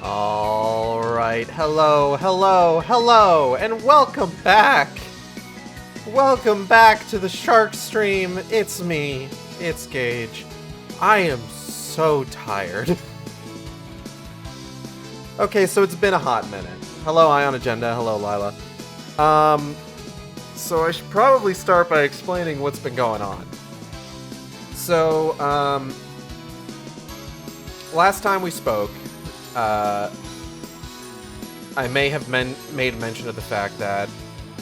Alright, hello, and welcome back! Welcome back to the Shark Stream. It's me, it's Gage. I am so tired. Okay, so it's been a hot minute. Hello, Ion Agenda, hello, Lila. So I should probably start by explaining what's been going on. So, last time we spoke, I may have made mention of the fact that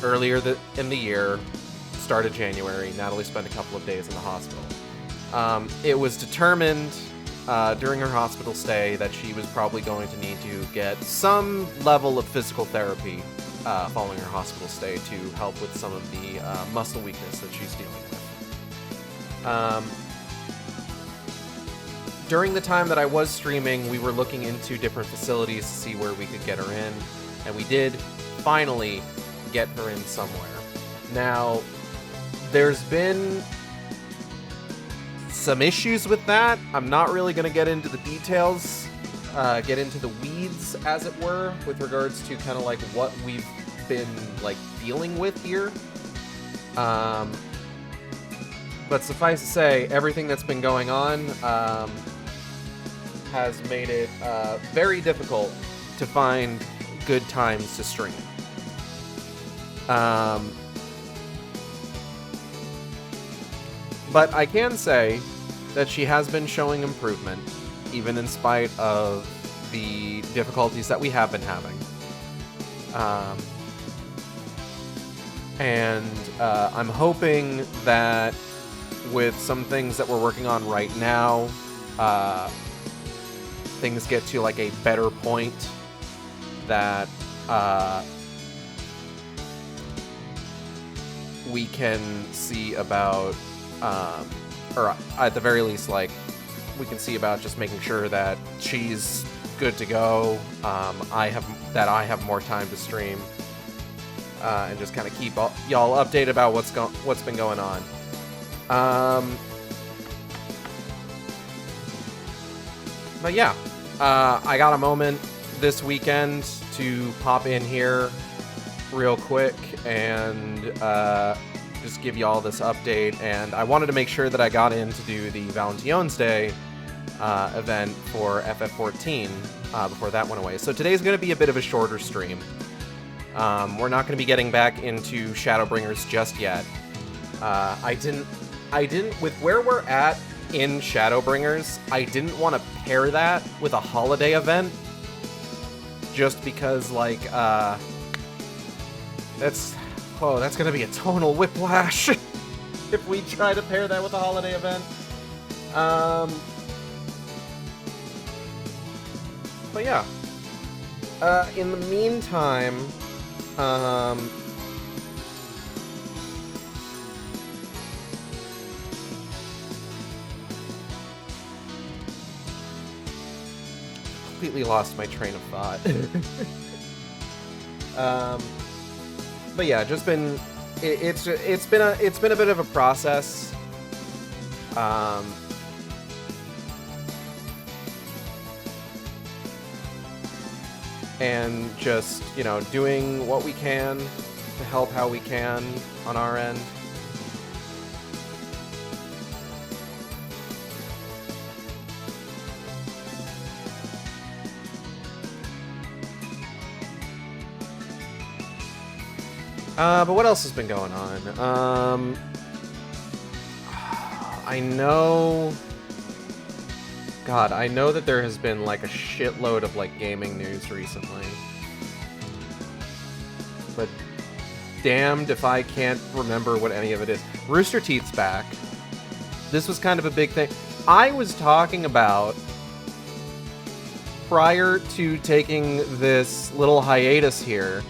earlier in the year, start of January, Natalie spent a couple of days in the hospital. It was determined during her hospital stay that she was probably going to need to get some level of physical therapy following her hospital stay to help with some of the muscle weakness that she's dealing with. During the time that I was streaming, we were looking into different facilities to see where we could get her in, and we did finally get her in somewhere. Now, there's been some issues with that. I'm not really going to get into the details, get into the weeds, as it were, with regards to kind of like what we've been like dealing with here. But suffice to say, everything that's been going on has made it very difficult to find good times to stream. But I can say that she has been showing improvement, even in spite of the difficulties that we have been having. I'm hoping that with some things that we're working on right now, things get to like a better point that we can see about, or at the very least, like, we can see about just making sure that she's good to go. I have more time to stream, and just kind of keep y'all updated about what's been going on. But yeah, I got a moment this weekend to pop in here real quick and just give y'all this update, and I wanted to make sure that I got in to do the Valentine's Day event for FF14 before that went away. So today's going to be a bit of a shorter stream. We're not going to be getting back into Shadowbringers just yet. I didn't, with where we're at in Shadowbringers, I didn't want to pair that with a holiday event, just because, like, that's gonna be a tonal whiplash if we try to pair that with a holiday event. But yeah, in the meantime, completely lost my train of thought. But yeah, just been it's been a bit of a process. And just, you know, doing what we can to help how we can on our end. But what else has been going on? I know that there has been like a shitload of like gaming news recently. But damned if I can't remember what any of it is. Rooster Teeth's back. This was kind of a big thing. I was talking about, prior to taking this little hiatus here,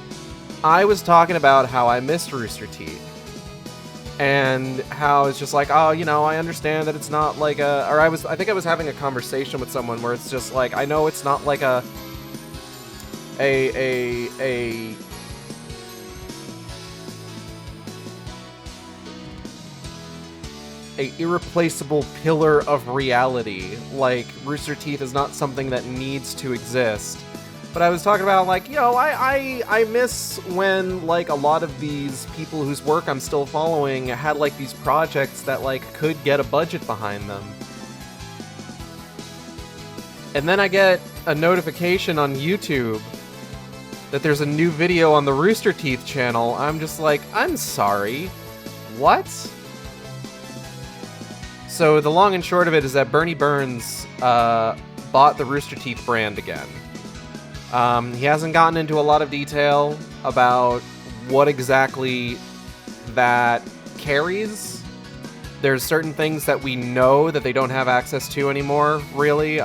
I was talking about how I missed Rooster Teeth. And how it's just like, oh, you know, I understand that it's not like a... Or I think I was having a conversation with someone where it's just like, I know it's not like a irreplaceable pillar of reality. Like, Rooster Teeth is not something that needs to exist. But I was talking about, like, I miss when, like, a lot of these people whose work I'm still following had, like, these projects that, like, could get a budget behind them. And then I get a notification on YouTube that there's a new video on the Rooster Teeth channel. I'm just like, I'm sorry. What? So the long and short of it is that Bernie Burns bought the Rooster Teeth brand again. He hasn't gotten into a lot of detail about what exactly that carries. There's certain things that we know that they don't have access to anymore, really.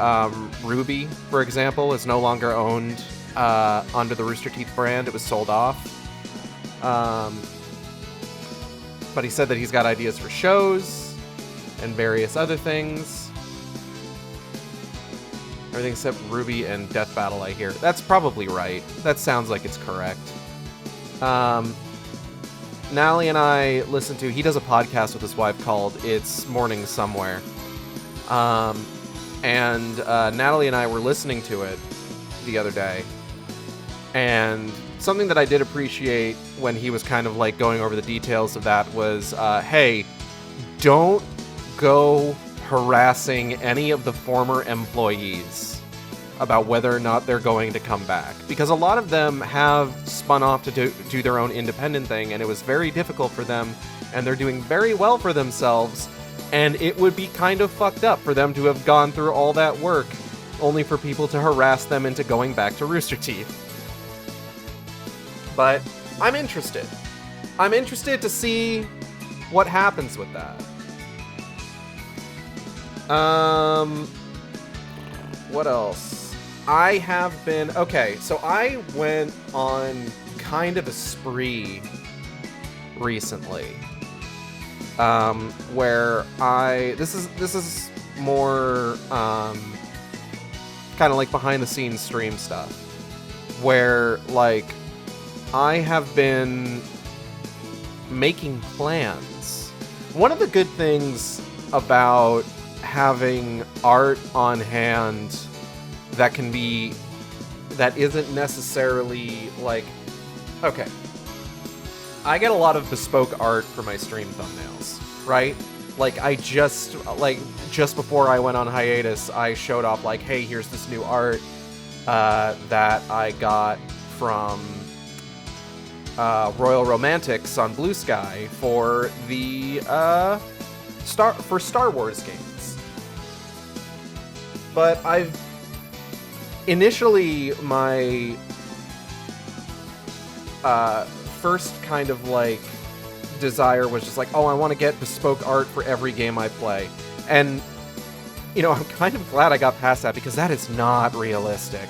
Ruby, for example, is no longer owned under the Rooster Teeth brand. It was sold off. But he said that he's got ideas for shows and various other things. Everything except Ruby and Death Battle, I hear. That's probably right. That sounds like it's correct. Natalie and I listen to... He does a podcast with his wife called It's Morning Somewhere. And Natalie and I were listening to it the other day. And something that I did appreciate when he was kind of like going over the details of that was, hey, don't go harassing any of the former employees about whether or not they're going to come back. Because a lot of them have spun off to do their own independent thing, and it was very difficult for them, and they're doing very well for themselves, and it would be kind of fucked up for them to have gone through all that work only for people to harass them into going back to Rooster Teeth. But I'm interested. I'm interested to see what happens with that. What else? I have been... Okay, so I went on kind of a spree recently. Where this is more, kind of like behind the scenes stream stuff. Where, like, I have been making plans. One of the good things about having art on hand that isn't necessarily like, okay, I get a lot of bespoke art for my stream thumbnails, right? Like, just before I went on hiatus, I showed off, like, hey, here's this new art that I got from Royal Romantics on Blue Sky for the Star Wars games. But initially my first kind of like desire was just like, oh, I want to get bespoke art for every game I play. And, you know, I'm kind of glad I got past that, because that is not realistic.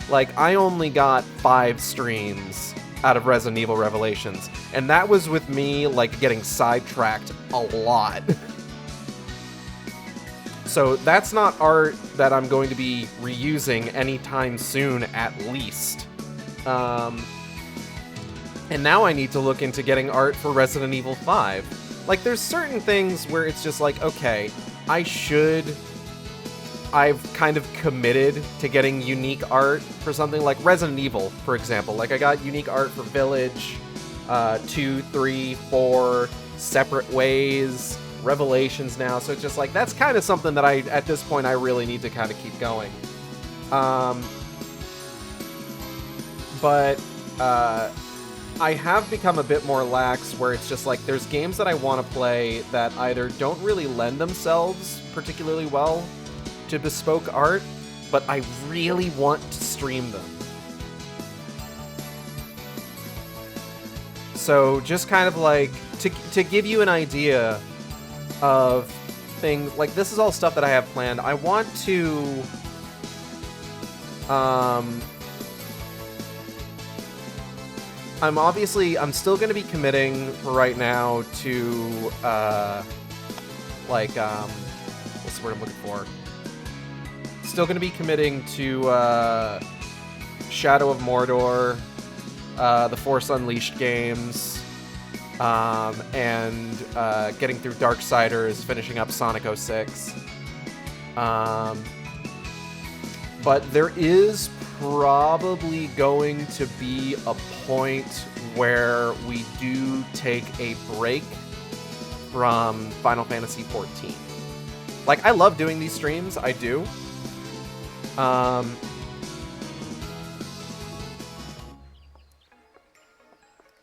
Like, I only got 5 streams out of Resident Evil Revelations, and that was with me, like, getting sidetracked a lot. So that's not art that I'm going to be reusing anytime soon, at least. And now I need to look into getting art for Resident Evil 5. Like, there's certain things where it's just like, okay, I've kind of committed to getting unique art for something like Resident Evil, for example. Like, I got unique art for Village, 2, 3, 4, Separate Ways, Revelations now, so it's just like, that's kind of something that at this point, I really need to kind of keep going. But I have become a bit more lax, where it's just like, there's games that I want to play that either don't really lend themselves particularly well to bespoke art, but I really want to stream them. So just kind of like, to give you an idea of things, like, this is all stuff that I have planned. I want to, I'm still going to be committing right now to, what's the word I'm looking for? Still going to be committing to, Shadow of Mordor, the Force Unleashed games, and getting through Darksiders, finishing up Sonic 06. But there is probably going to be a point where we do take a break from Final Fantasy XIV. Like, I love doing these streams, I do.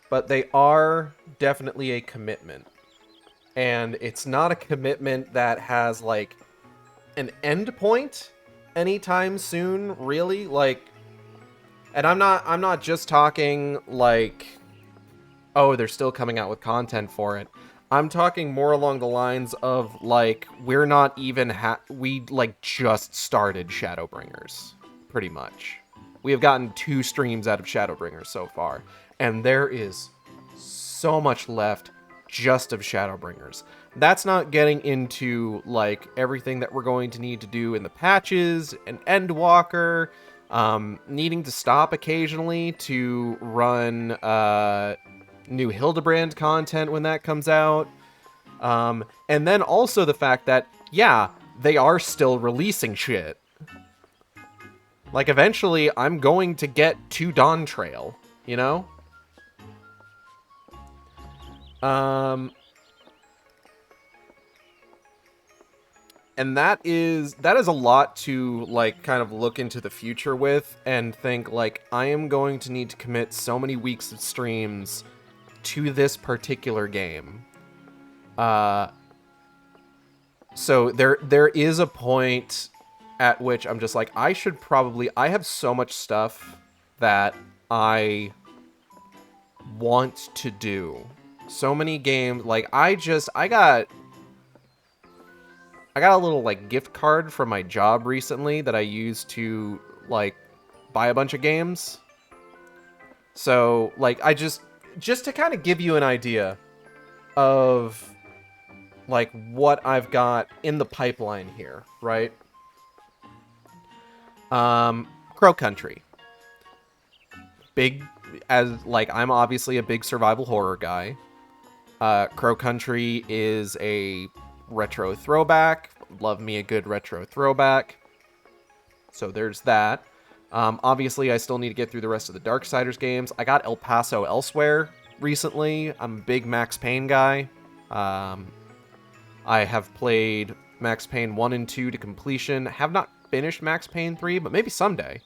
But they are definitely a commitment. And it's not a commitment that has, like, an end point anytime soon, really. Like, and I'm not just talking, like, oh, they're still coming out with content for it. I'm talking more along the lines of, like, we're not even we, like, just started Shadowbringers, pretty much. We have gotten 2 streams out of Shadowbringers so far, and there is so much left just of Shadowbringers. That's not getting into, like, everything that we're going to need to do in the patches, and Endwalker, needing to stop occasionally to run, new Hildebrand content when that comes out. And then also the fact that, yeah, they are still releasing shit. Like, eventually, I'm going to get to Dawn Trail, you know? And that is a lot to, like, kind of look into the future with and think, like, I am going to need to commit so many weeks of streams to this particular game. So there is a point at which I'm just like, I have so much stuff that I want to do. So many games, like, I got a little, like, gift card from my job recently that I used to, like, buy a bunch of games. So, like, I just to kind of give you an idea of, like, what I've got in the pipeline here, right? Crow Country. I'm obviously a big survival horror guy. Crow Country is a retro throwback. Love me a good retro throwback. So there's that. Obviously, I still need to get through the rest of the Darksiders games. I got El Paso Elsewhere recently. I'm a big Max Payne guy. I have played Max Payne 1 and 2 to completion. Have not finished Max Payne 3, but maybe someday.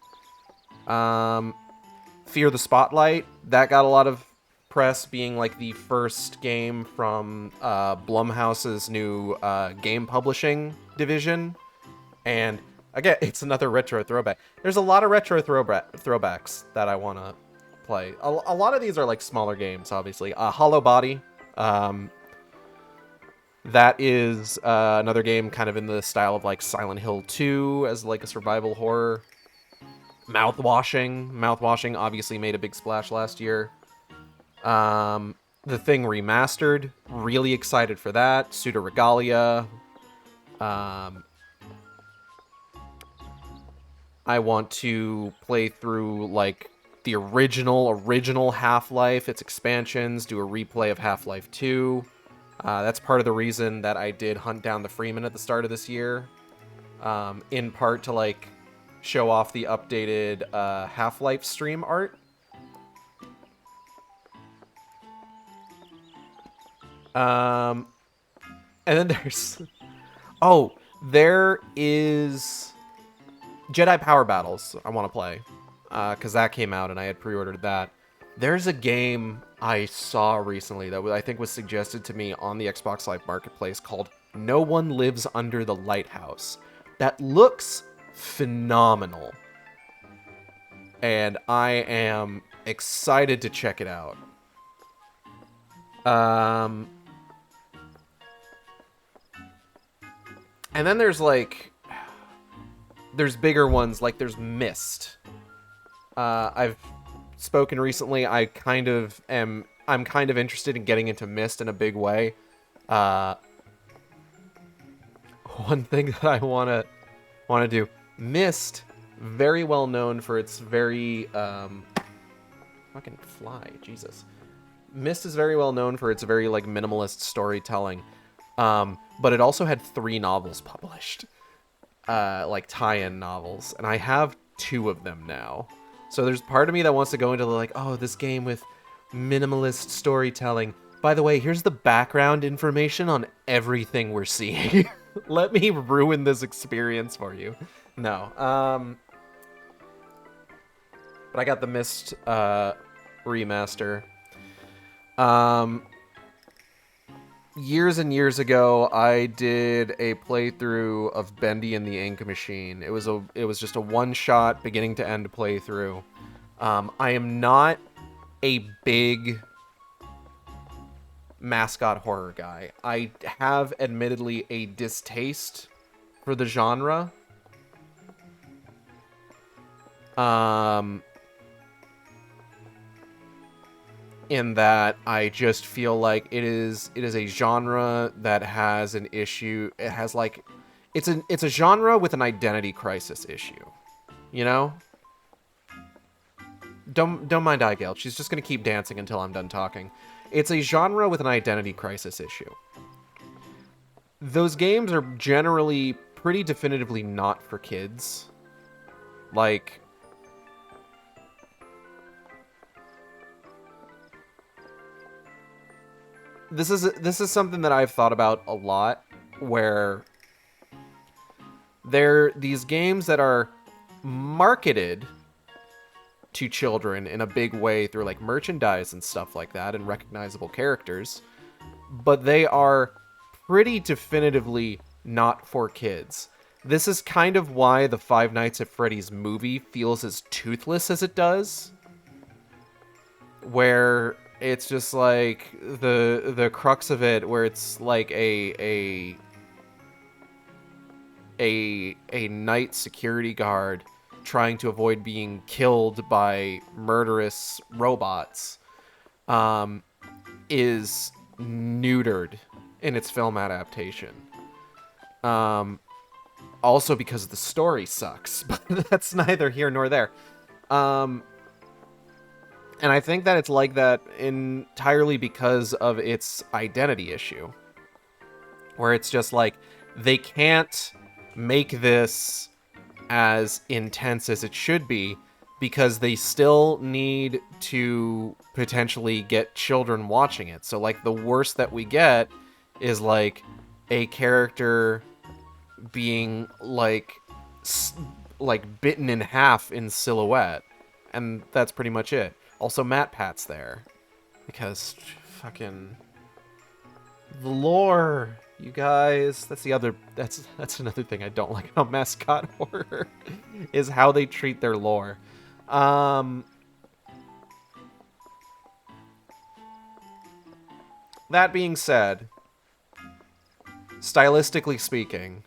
Fear the Spotlight. That got a lot of press, being like the first game from Blumhouse's new game publishing division. And again, it's another retro throwback. There's a lot of retro throwbacks that I want to play. A lot of these are like smaller games, obviously. Hollow Body. That is another game kind of in the style of like Silent Hill 2 as like a survival horror. Mouthwashing obviously made a big splash last year. The Thing Remastered, really excited for that. Pseudo Regalia. I want to play through, like, the original Half-Life, its expansions, do a replay of Half-Life 2. That's part of the reason that I did hunt down the Freeman at the start of this year. In part to, like, show off the updated Half-Life stream art. And then there's... Oh, there is Jedi Power Battles I want to play. Because that came out and I had pre-ordered that. There's a game I saw recently that I think was suggested to me on the Xbox Live Marketplace called No One Lives Under the Lighthouse. That looks phenomenal. And I am excited to check it out. And then there's, like, there's bigger ones, like there's Myst. I've spoken recently, I'm kind of interested in getting into Myst in a big way. One thing that I want to do, Myst, very well known for its very, fucking fly, Jesus. Myst is very well known for its very, like, minimalist storytelling. But it also had 3 novels published. Like, tie-in novels. And I have 2 of them now. So there's part of me that wants to go into like, oh, this game with minimalist storytelling. By the way, here's the background information on everything we're seeing. Let me ruin this experience for you. No. But I got the Myst remaster. Years and years ago, I did a playthrough of Bendy and the Ink Machine. It was just a one-shot, beginning-to-end playthrough. I am not a big mascot horror guy. I have, admittedly, a distaste for the genre. In that I just feel like it is a genre that has an issue. It has like, it's a genre with an identity crisis issue, you know? Don't mind Igale. She's just gonna keep dancing until I'm done talking. It's a genre with an identity crisis issue. Those games are generally pretty definitively not for kids. Like, this is something that I've thought about a lot, where these games that are marketed to children in a big way through like merchandise and stuff like that and recognizable characters, but they are pretty definitively not for kids. This is kind of why the Five Nights at Freddy's movie feels as toothless as it does, where it's just like the crux of it, where it's like a night security guard trying to avoid being killed by murderous robots, is neutered in its film adaptation. Also because the story sucks, but that's neither here nor there. And I think that it's like that entirely because of its identity issue. Where it's just like, they can't make this as intense as it should be because they still need to potentially get children watching it. So like the worst that we get is like a character being like bitten in half in silhouette. And that's pretty much it. Also, Matt Pat's there. Because fucking the lore, you guys. That's another thing I don't like about mascot horror, is how they treat their lore. That being said, stylistically speaking,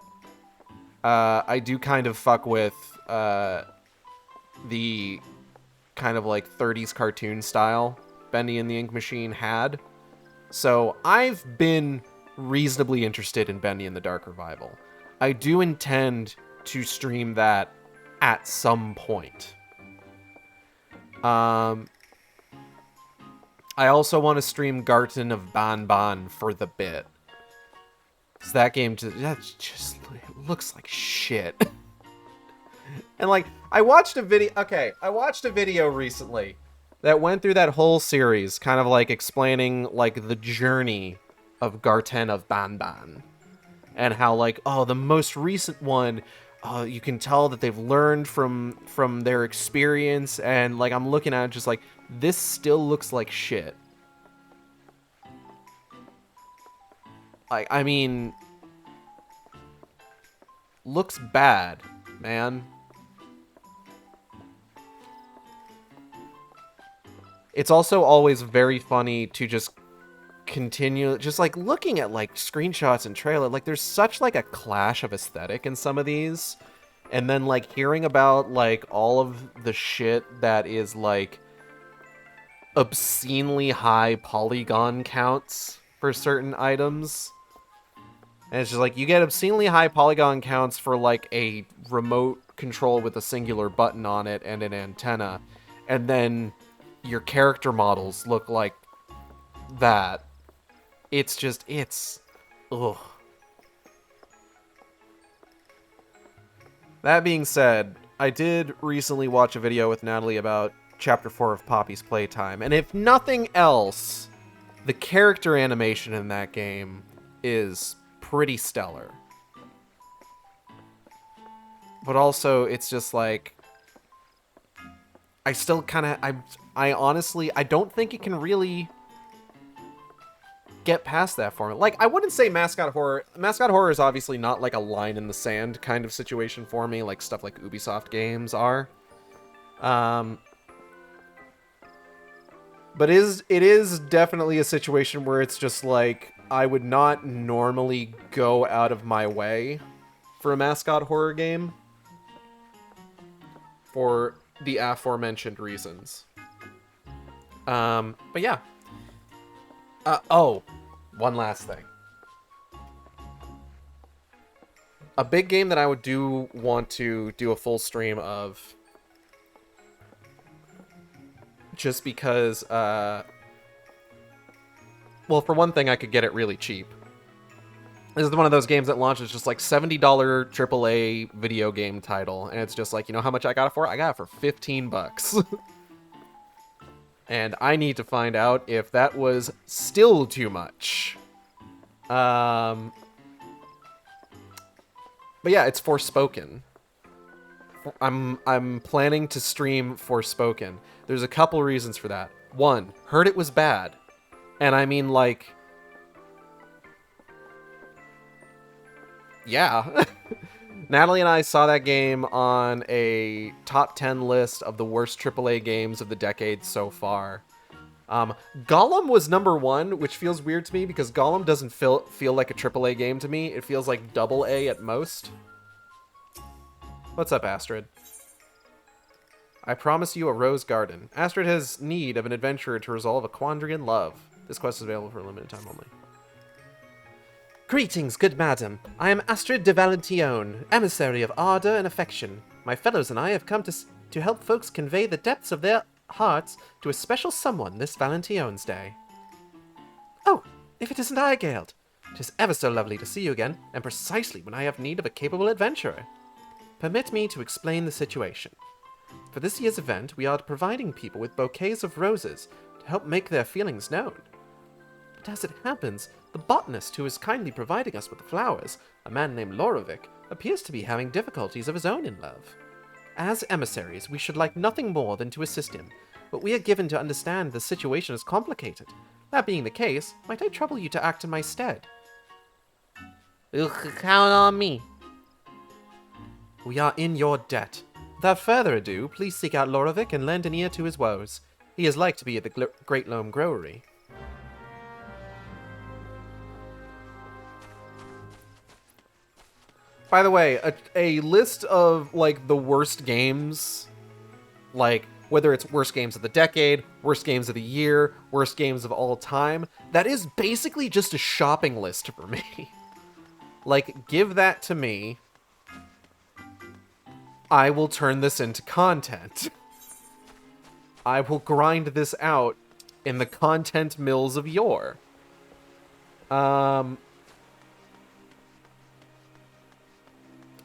I do kind of fuck with the kind of like 30s cartoon style Bendy and the Ink Machine had. So I've been reasonably interested in Bendy and the Dark Revival. I do intend to stream that at some point. I also want to stream Garten of Banban for the bit. 'Cause that game just looks like shit. And like, I watched a video recently that went through that whole series, kind of like explaining like the journey of Garten of Banban. And how like, oh, the most recent one, you can tell that they've learned from their experience, and like I'm looking at it just like, this still looks like shit. Like, I mean, looks bad, man. It's also always very funny to just continue, just like looking at like screenshots and trailer, like there's such like a clash of aesthetic in some of these, and then like hearing about like all of the shit that is like obscenely high polygon counts for certain items. And it's just like, you get obscenely high polygon counts for like a remote control with a singular button on it and an antenna, and then your character models look like that. It's ugh. That being said, I did recently watch a video with Natalie about Chapter 4 of Poppy's Playtime, and if nothing else, the character animation in that game is pretty stellar. But also, it's just like, I still kind of, I honestly, I don't think it can really get past that for me. Like, I wouldn't say mascot horror. Mascot horror is obviously not like a line in the sand kind of situation for me, like stuff like Ubisoft games are. But it is definitely a situation where it's just like, I would not normally go out of my way for a mascot horror game for the aforementioned reasons. But yeah. Oh, one last thing. A big game that I would want to do a full stream of, just because, well, for one thing, I could get it really cheap. This is one of those games that launches just like $70 AAA video game title, and it's just like, you know how much I got it for? I got it for 15 bucks. And I need to find out if that was still too much. But yeah, it's Forspoken. I'm planning to stream Forspoken. There's a couple reasons for that. One, heard it was bad. And I mean, like, yeah. Natalie and I saw that game on a top 10 list of the worst AAA games of the decade so far. Gollum was number 1, which feels weird to me because Gollum doesn't feel like a AAA game to me. It feels like AA at most. What's up, Astrid? I promise you a rose garden. Astrid has need of an adventurer to resolve a quandary in love. This quest is available for a limited time only. Greetings, good madam. I am Astrid de Valentione, emissary of ardor and affection. My fellows and I have come to help folks convey the depths of their hearts to a special someone this Valentione's Day. Oh, if it isn't I, Geralt. 'Tis ever so lovely to see you again, and precisely when I have need of a capable adventurer. Permit me to explain the situation. For this year's event, we are providing people with bouquets of roses to help make their feelings known. But as it happens, the botanist who is kindly providing us with the flowers, a man named Lorovic, appears to be having difficulties of his own in love. As emissaries, we should like nothing more than to assist him, but we are given to understand the situation is complicated. That being the case, might I trouble you to act in my stead? You can count on me. We are in your debt. Without further ado, please seek out Lorovic and lend an ear to his woes. He is like to be at the Great Loam Growery. By the way, a list of, like, the worst games, like, whether it's worst games of the decade, worst games of the year, worst games of all time, that is basically just a shopping list for me. Like, give that to me. I will turn this into content. I will grind this out in the content mills of yore.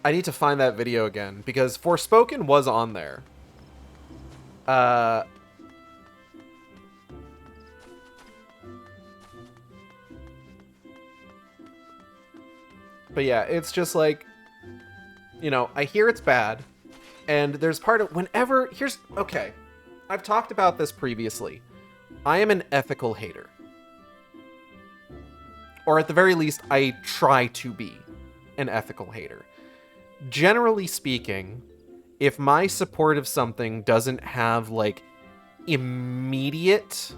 I need to find that video again, because Forspoken was on there. But yeah, it's just like, you know, I hear it's bad, and there's part of, whenever, okay, I've talked about this previously. I am an ethical hater. Or at the very least, I try to be an ethical hater. Generally speaking, if my support of something doesn't have, like, immediate,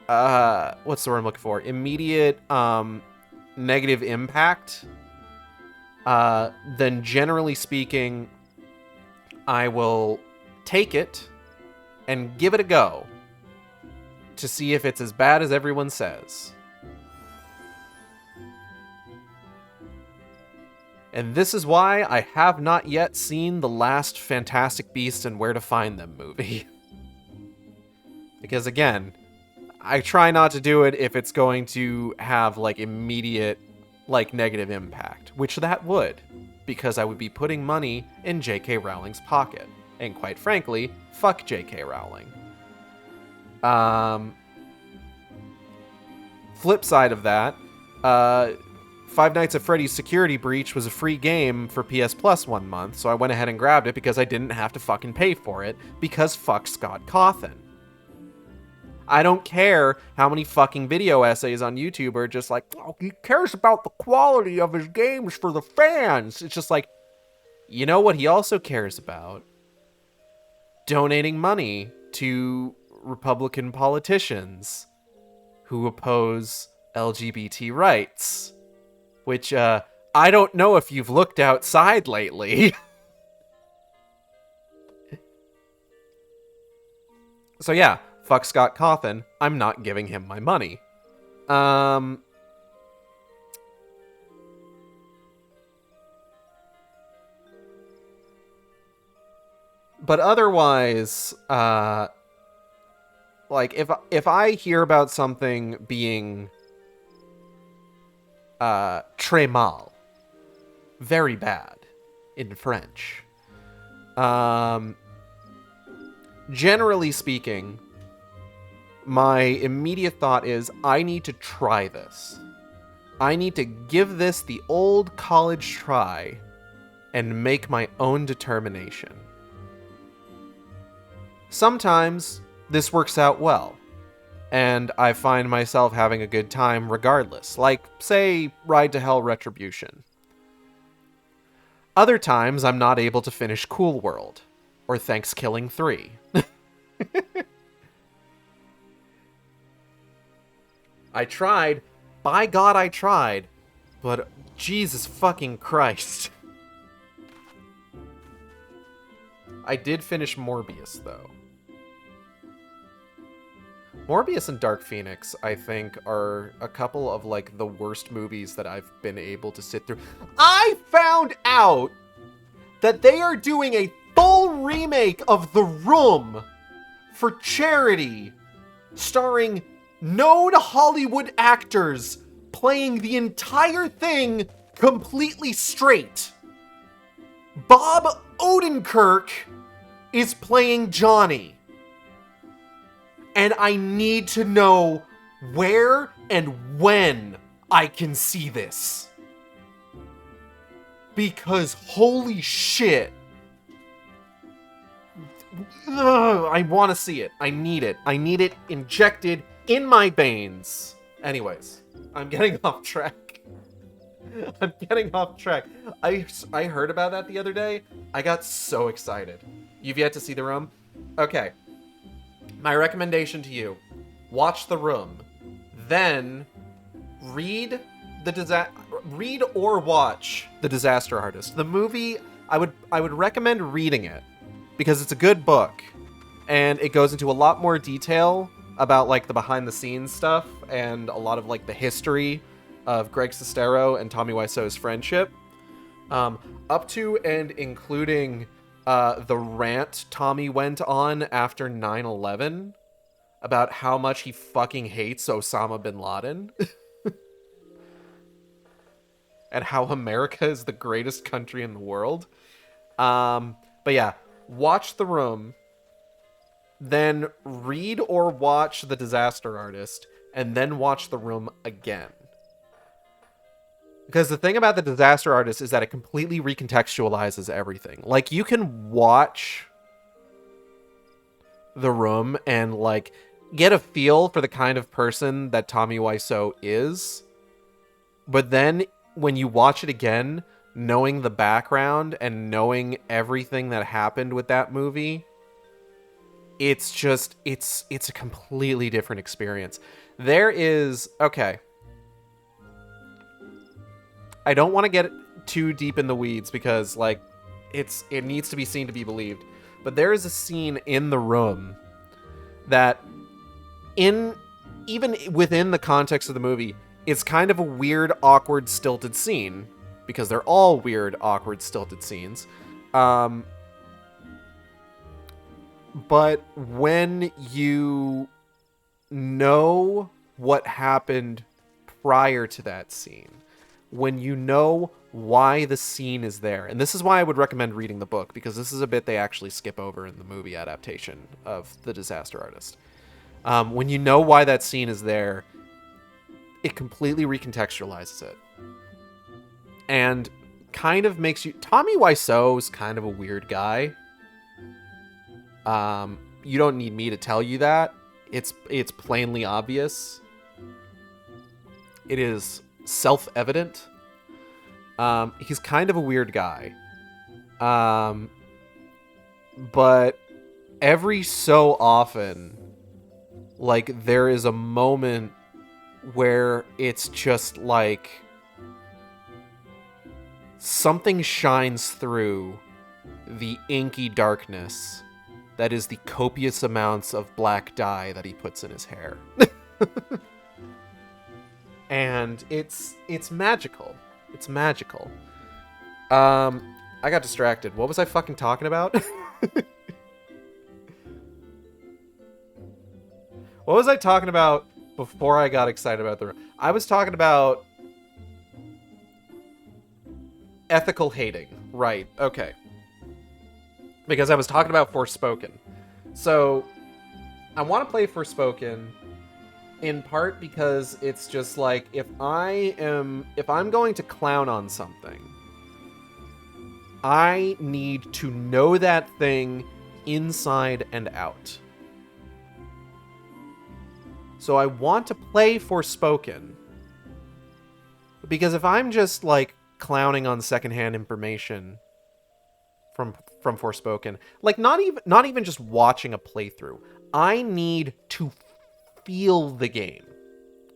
what's the word I'm looking for? Immediate, negative impact, then generally speaking, I will take it and give it a go to see if it's as bad as everyone says. And this is why I have not yet seen the last Fantastic Beasts and Where to Find Them movie. Because again, I try not to do it if it's going to have, like, immediate, like, negative impact, which that would. because I would be putting money in J.K. Rowling's pocket. And quite frankly, fuck J.K. Rowling. Flip side of that, Five Nights at Freddy's Security Breach was a free game for PS Plus 1 month, so I went ahead and grabbed it because I didn't have to fucking pay for it, because fuck Scott Cawthon. I don't care how many fucking video essays on YouTube are just like, oh, he cares about the quality of his games for the fans. It's just like, you know what he also cares about? Donating money to Republican politicians who oppose LGBT rights. Which, I don't know if you've looked outside lately. So yeah, fuck Scott Cawthon. I'm not giving him my money. But otherwise, like, if I hear about something being très mal, very bad in French, generally speaking, my immediate thought is, I need to try this. I need to give this the old college try and make my own determination. Sometimes this works out well, and I find myself having a good time regardless, like, say, Ride to Hell Retribution. Other times, I'm not able to finish Cool World, or Thanksgiving 3. I tried. By God, I tried. But Jesus fucking Christ. I did finish Morbius, though. Morbius and Dark Phoenix, I think, are a couple of, like, the worst movies that I've been able to sit through. I found out that they are doing a full remake of The Room for charity, starring known Hollywood actors playing the entire thing completely straight. Bob Odenkirk is playing Johnny. And I need to know where and when I can see this. Because holy shit. Ugh, I want to see it. I need it. I need it injected in my veins. Anyways, I'm getting off track. I'm getting off track. I heard about that the other day. I got so excited. You've yet to see The Room? Okay. My recommendation to you, watch The Room, then read or watch The Disaster Artist. The movie, I would recommend reading it because it's a good book and it goes into a lot more detail about, like, the behind the scenes stuff and a lot of, like, the history of Greg Sestero and Tommy Wiseau's friendship, up to and including the rant Tommy went on after 9/11 about how much he fucking hates Osama bin Laden. And how America is the greatest country in the world. But yeah, watch The Room, then read or watch The Disaster Artist, and then watch The Room again. Because the thing about The Disaster Artist is that it completely recontextualizes everything. Like, you can watch The Room and, like, get a feel for the kind of person that Tommy Wiseau is. But then, when you watch it again, knowing the background and knowing everything that happened with that movie, it's just, it's a completely different experience. There is, okay. I don't want to get too deep in the weeds because, like, it needs to be seen to be believed. But there is a scene in The Room that, even within the context of the movie, it's kind of a weird, awkward, stilted scene. Because they're all weird, awkward, stilted scenes. But when you know what happened prior to that scene, when you know why the scene is there. And this is why I would recommend reading the book, because this is a bit they actually skip over in the movie adaptation of The Disaster Artist. When you know why that scene is there, it completely recontextualizes it. And kind of makes you... Tommy Wiseau's kind of a weird guy. You don't need me to tell you that. It's plainly obvious. It is self-evident. He's kind of a weird guy. But every so often, like, there is a moment where it's just like something shines through the inky darkness that is the copious amounts of black dye that he puts in his hair. And it's magical. It's magical. I got distracted. What was I fucking talking about? What was I talking about before I got excited about the... I was talking about ethical hating. Right, okay. Because I was talking about Forspoken. So, I want to play Forspoken in part because it's just like, if I'm going to clown on something, I need to know that thing inside and out. So I want to play Forspoken, because if I'm just like clowning on secondhand information from Forspoken, like not even just watching a playthrough, I need to feel the game.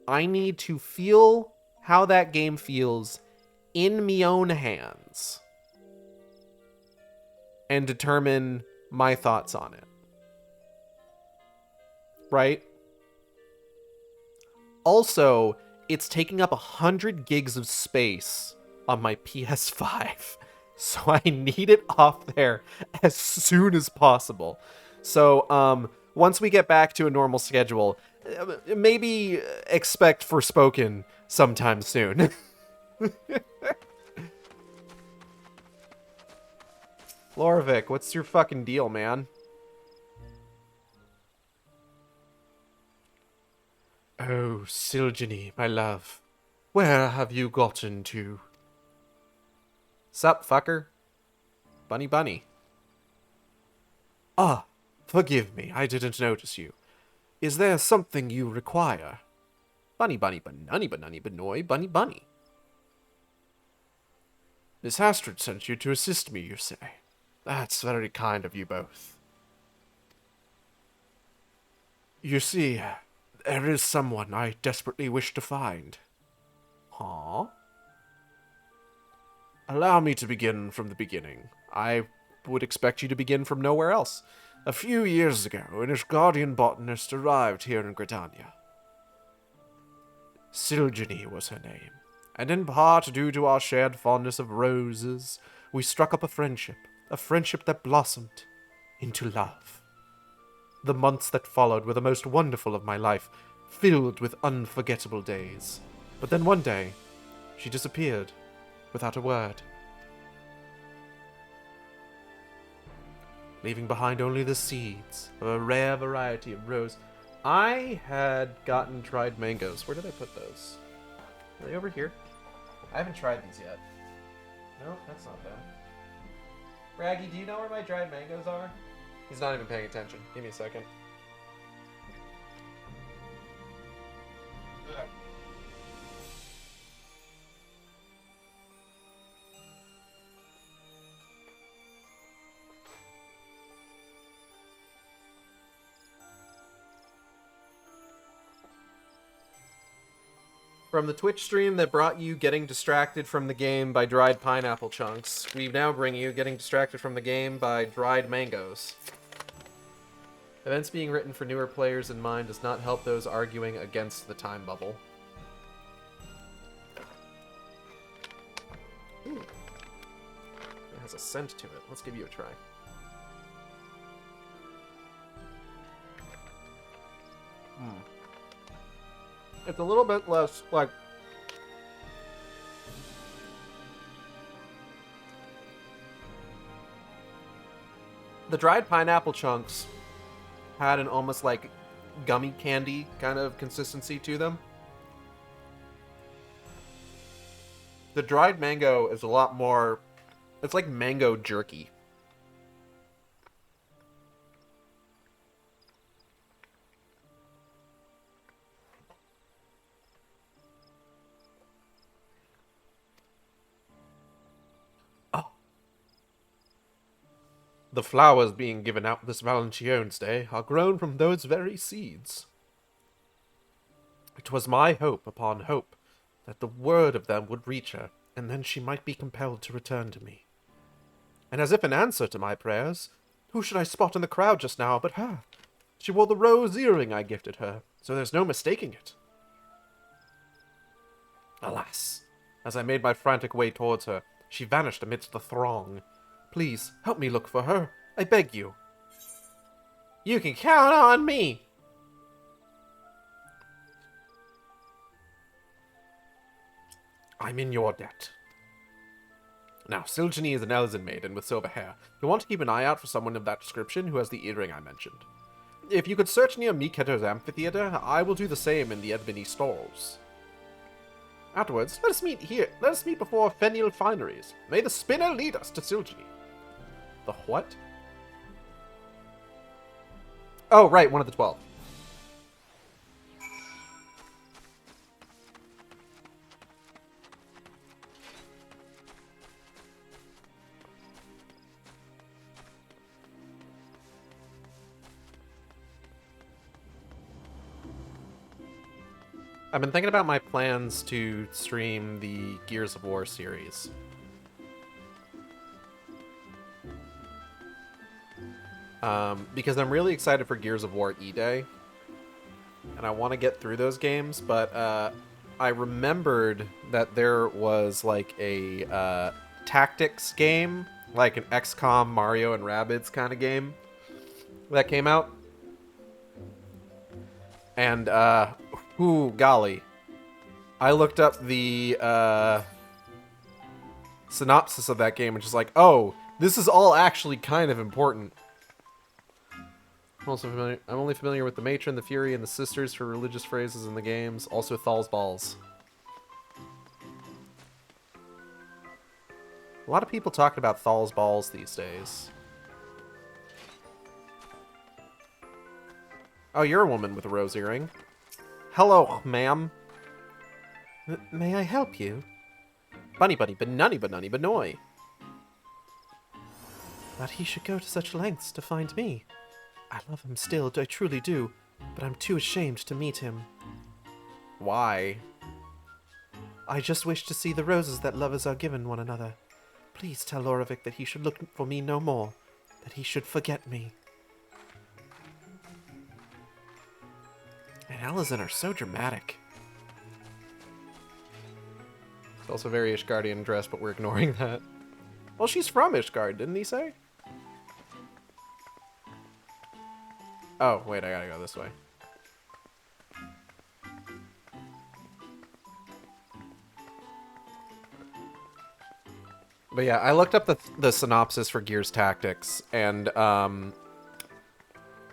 I need to feel how that game feels in me own hands and determine my thoughts on it. Right? Also, it's taking up 100 gigs of space on my PS5, so I need it off there as soon as possible. So, once we get back to a normal schedule, maybe expect Forspoken sometime soon. Lorvik, what's your fucking deal, man? Oh, Siljani, my love. Where have you gotten to? Sup, fucker? Bunny. Ah, forgive me, I didn't notice you. Is there something you require? Bunny, banoy, bunny. Miss Astrid sent you to assist me, you say? That's very kind of you both. You see, there is someone I desperately wish to find. Huh? Allow me to begin from the beginning. I would expect you to begin from nowhere else. A few years ago, an Ishgardian botanist arrived here in Gridania. Siljani was her name, and in part due to our shared fondness of roses, we struck up a friendship that blossomed into love. The months that followed were the most wonderful of my life, filled with unforgettable days. But then one day, she disappeared, without a word. Leaving behind only the seeds of a rare variety of rose. I had gotten dried mangoes. Where did I put those? Are they over here? I haven't tried these yet. No, that's not them. Raggy, do you know where my dried mangoes are? He's not even paying attention. Give me a second. From the Twitch stream that brought you Getting Distracted from the Game by Dried Pineapple Chunks, we now bring you Getting Distracted from the Game by Dried Mangoes. Events being written for newer players in mind does not help those arguing against the time bubble. Ooh. It has a scent to it. Let's give you a try. It's a little bit less, like... The dried pineapple chunks had an almost like gummy candy kind of consistency to them. The dried mango is a lot more... It's like mango jerky. Oh. The flowers being given out this Valentine's Day are grown from those very seeds. It was my hope upon hope that the word of them would reach her, and then she might be compelled to return to me. And as if in answer to my prayers, who should I spot in the crowd just now but her? She wore the rose earring I gifted her, so there's no mistaking it. Alas, as I made my frantic way towards her, she vanished amidst the throng. Please, help me look for her, I beg you. You can count on me! I'm in your debt. Now, Silgeny is an Elzen maiden with silver hair. You'll want to keep an eye out for someone of that description who has the earring I mentioned. If you could search near Miketo's amphitheater, I will do the same in the Edvini stalls. Afterwards, let us meet here. Let us meet before Fenil Fineries. May the spinner lead us to Silgeny. The what? Oh, right, one of the 12. I've been thinking about my plans to stream the Gears of War series. Because I'm really excited for Gears of War E-Day. And I want to get through those games, but I remembered that there was like a tactics game, like an XCOM Mario and Rabbids kind of game that came out. And, ooh, golly. I looked up the synopsis of that game, which is like, oh, this is all actually kind of important. I'm only familiar with the Matron, the Fury, and the Sisters for religious phrases in the games. Also Thal's Balls. A lot of people talking about Thal's Balls these days. Oh, you're a woman with a rose earring. Hello, ma'am. May I help you? Bunny bunny banunny banunny banoy. That he should go to such lengths to find me. I love him still, I truly do, but I'm too ashamed to meet him. Why? I just wish to see the roses that lovers are given one another. Please tell Lorovic that he should look for me no more, that he should forget me. And Alazin are so dramatic. It's also very Ishgardian dress, but we're ignoring that. Well, she's from Ishgard, didn't he say? Oh, wait, I gotta go this way. But yeah, I looked up the synopsis for Gears Tactics, and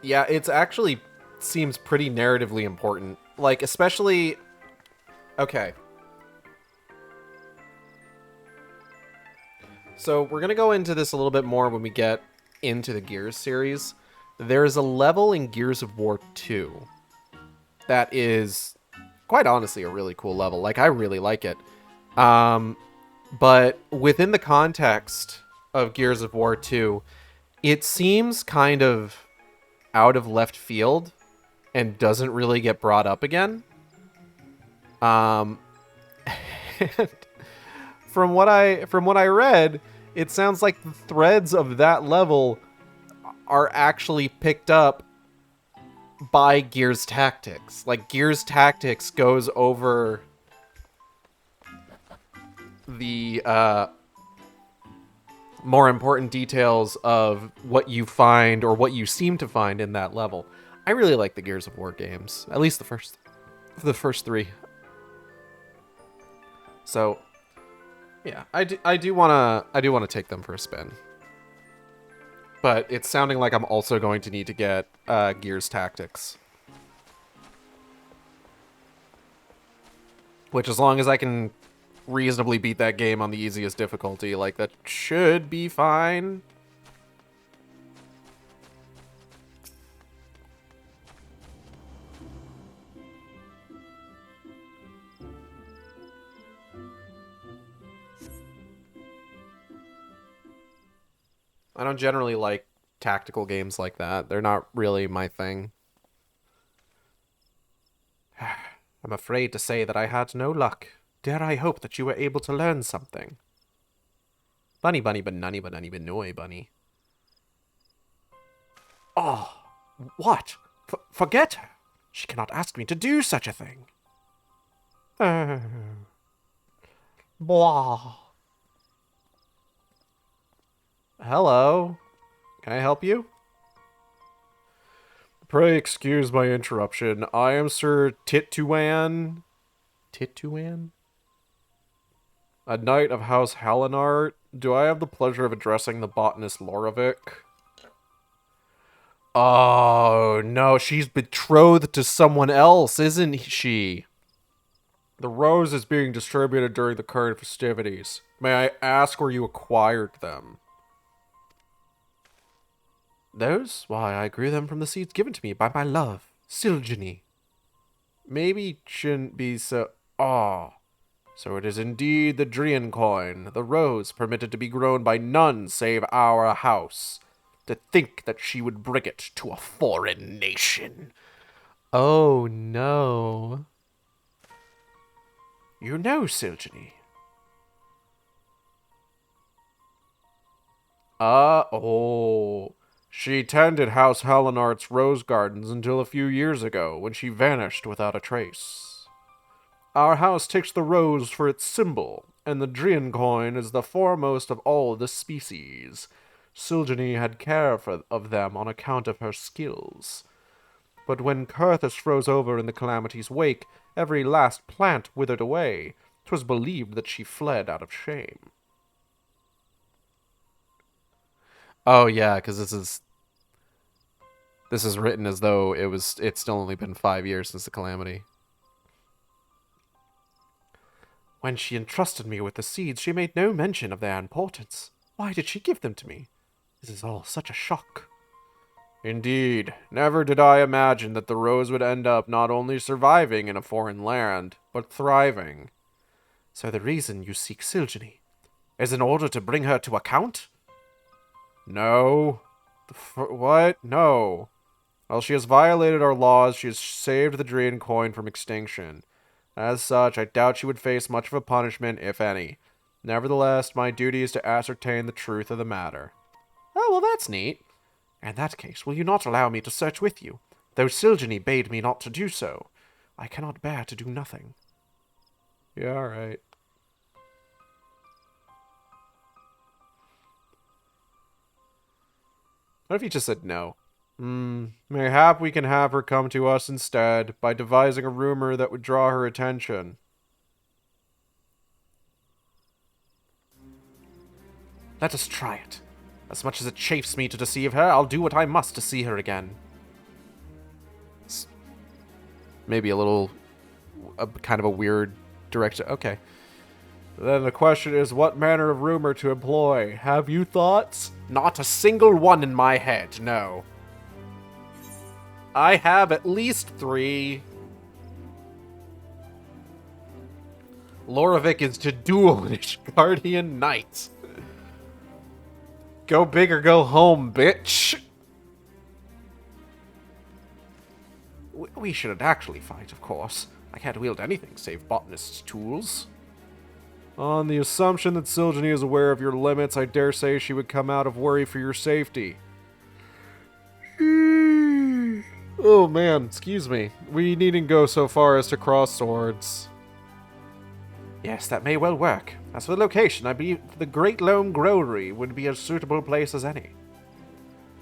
yeah, it's actually seems pretty narratively important. Like, especially... Okay. So, we're gonna go into this a little bit more when we get into the Gears series. There's a level in Gears of War 2 that is, quite honestly, a really cool level. Like, I really like it. But within the context of Gears of War 2, it seems kind of out of left field and doesn't really get brought up again. And from what I read, it sounds like the threads of that level are actually picked up by Gears Tactics. Like, Gears Tactics goes over the more important details of what you find, or what you seem to find in that level. I really like the Gears of War games, at least the first three. So, yeah, I do wanna take them for a spin. But it's sounding like I'm also going to need to get Gears Tactics. Which, as long as I can reasonably beat that game on the easiest difficulty, like, that should be fine. I don't generally like tactical games like that. They're not really my thing. I'm afraid to say that I had no luck. Dare I hope that you were able to learn something? Bunny, bunny, banunny, banunny, banoy, bunny. Oh, what? Forget her. She cannot ask me to do such a thing. Blah. Hello. Can I help you? Pray excuse my interruption. I am Sir Tituan. Tituan? A knight of House Halinart. Do I have the pleasure of addressing the botanist Loravik? Oh, no. She's betrothed to someone else, isn't she? The rose is being distributed during the current festivities. May I ask where you acquired them? Those? Why, I grew them from the seeds given to me by my love, Silgeny. Maybe shouldn't be so... Ah. So it is indeed the Drian coin, the rose permitted to be grown by none save our house. To think that she would bring it to a foreign nation. Oh, no. You know Silgeny. Oh. She tended House Halinart's rose gardens until a few years ago, when she vanished without a trace. Our house takes the rose for its symbol, and the Drian coin is the foremost of all the species. Silgeny had care of them on account of her skills. But when Curthus froze over in the Calamity's wake, every last plant withered away. 'Twas believed that she fled out of shame. Oh yeah, because this is written as though it's still only been 5 years since the Calamity. When she entrusted me with the seeds, she made no mention of their importance. Why did she give them to me? This is all such a shock. Indeed, never did I imagine that the rose would end up not only surviving in a foreign land, but thriving. So the reason you seek Silgeny is in order to bring her to account? No. What? No. While she has violated our laws, she has saved the Drian coin from extinction. As such, I doubt she would face much of a punishment, if any. Nevertheless, my duty is to ascertain the truth of the matter. Oh, well, that's neat. In that case, will you not allow me to search with you? Though Silgeny bade me not to do so, I cannot bear to do nothing. Yeah, all right. What if he just said no? Mayhap we can have her come to us instead, by devising a rumor that would draw her attention. Let us try it. As much as it chafes me to deceive her, I'll do what I must to see her again. It's maybe a little... kind of a weird direction. Okay. Then the question is, what manner of rumor to employ? Have you thoughts? Not a single one in my head, no. I have at least 3. Loravik is to duel an Ishgardian knight. Go big or go home, bitch. We shouldn't actually fight, of course. I can't wield anything save botanist's tools. On the assumption that Silgeny is aware of your limits, I dare say she would come out of worry for your safety. Oh man, excuse me. We needn't go so far as to cross swords. Yes, that may well work. As for the location, I believe the Great Loam Growlery would be as suitable a place as any.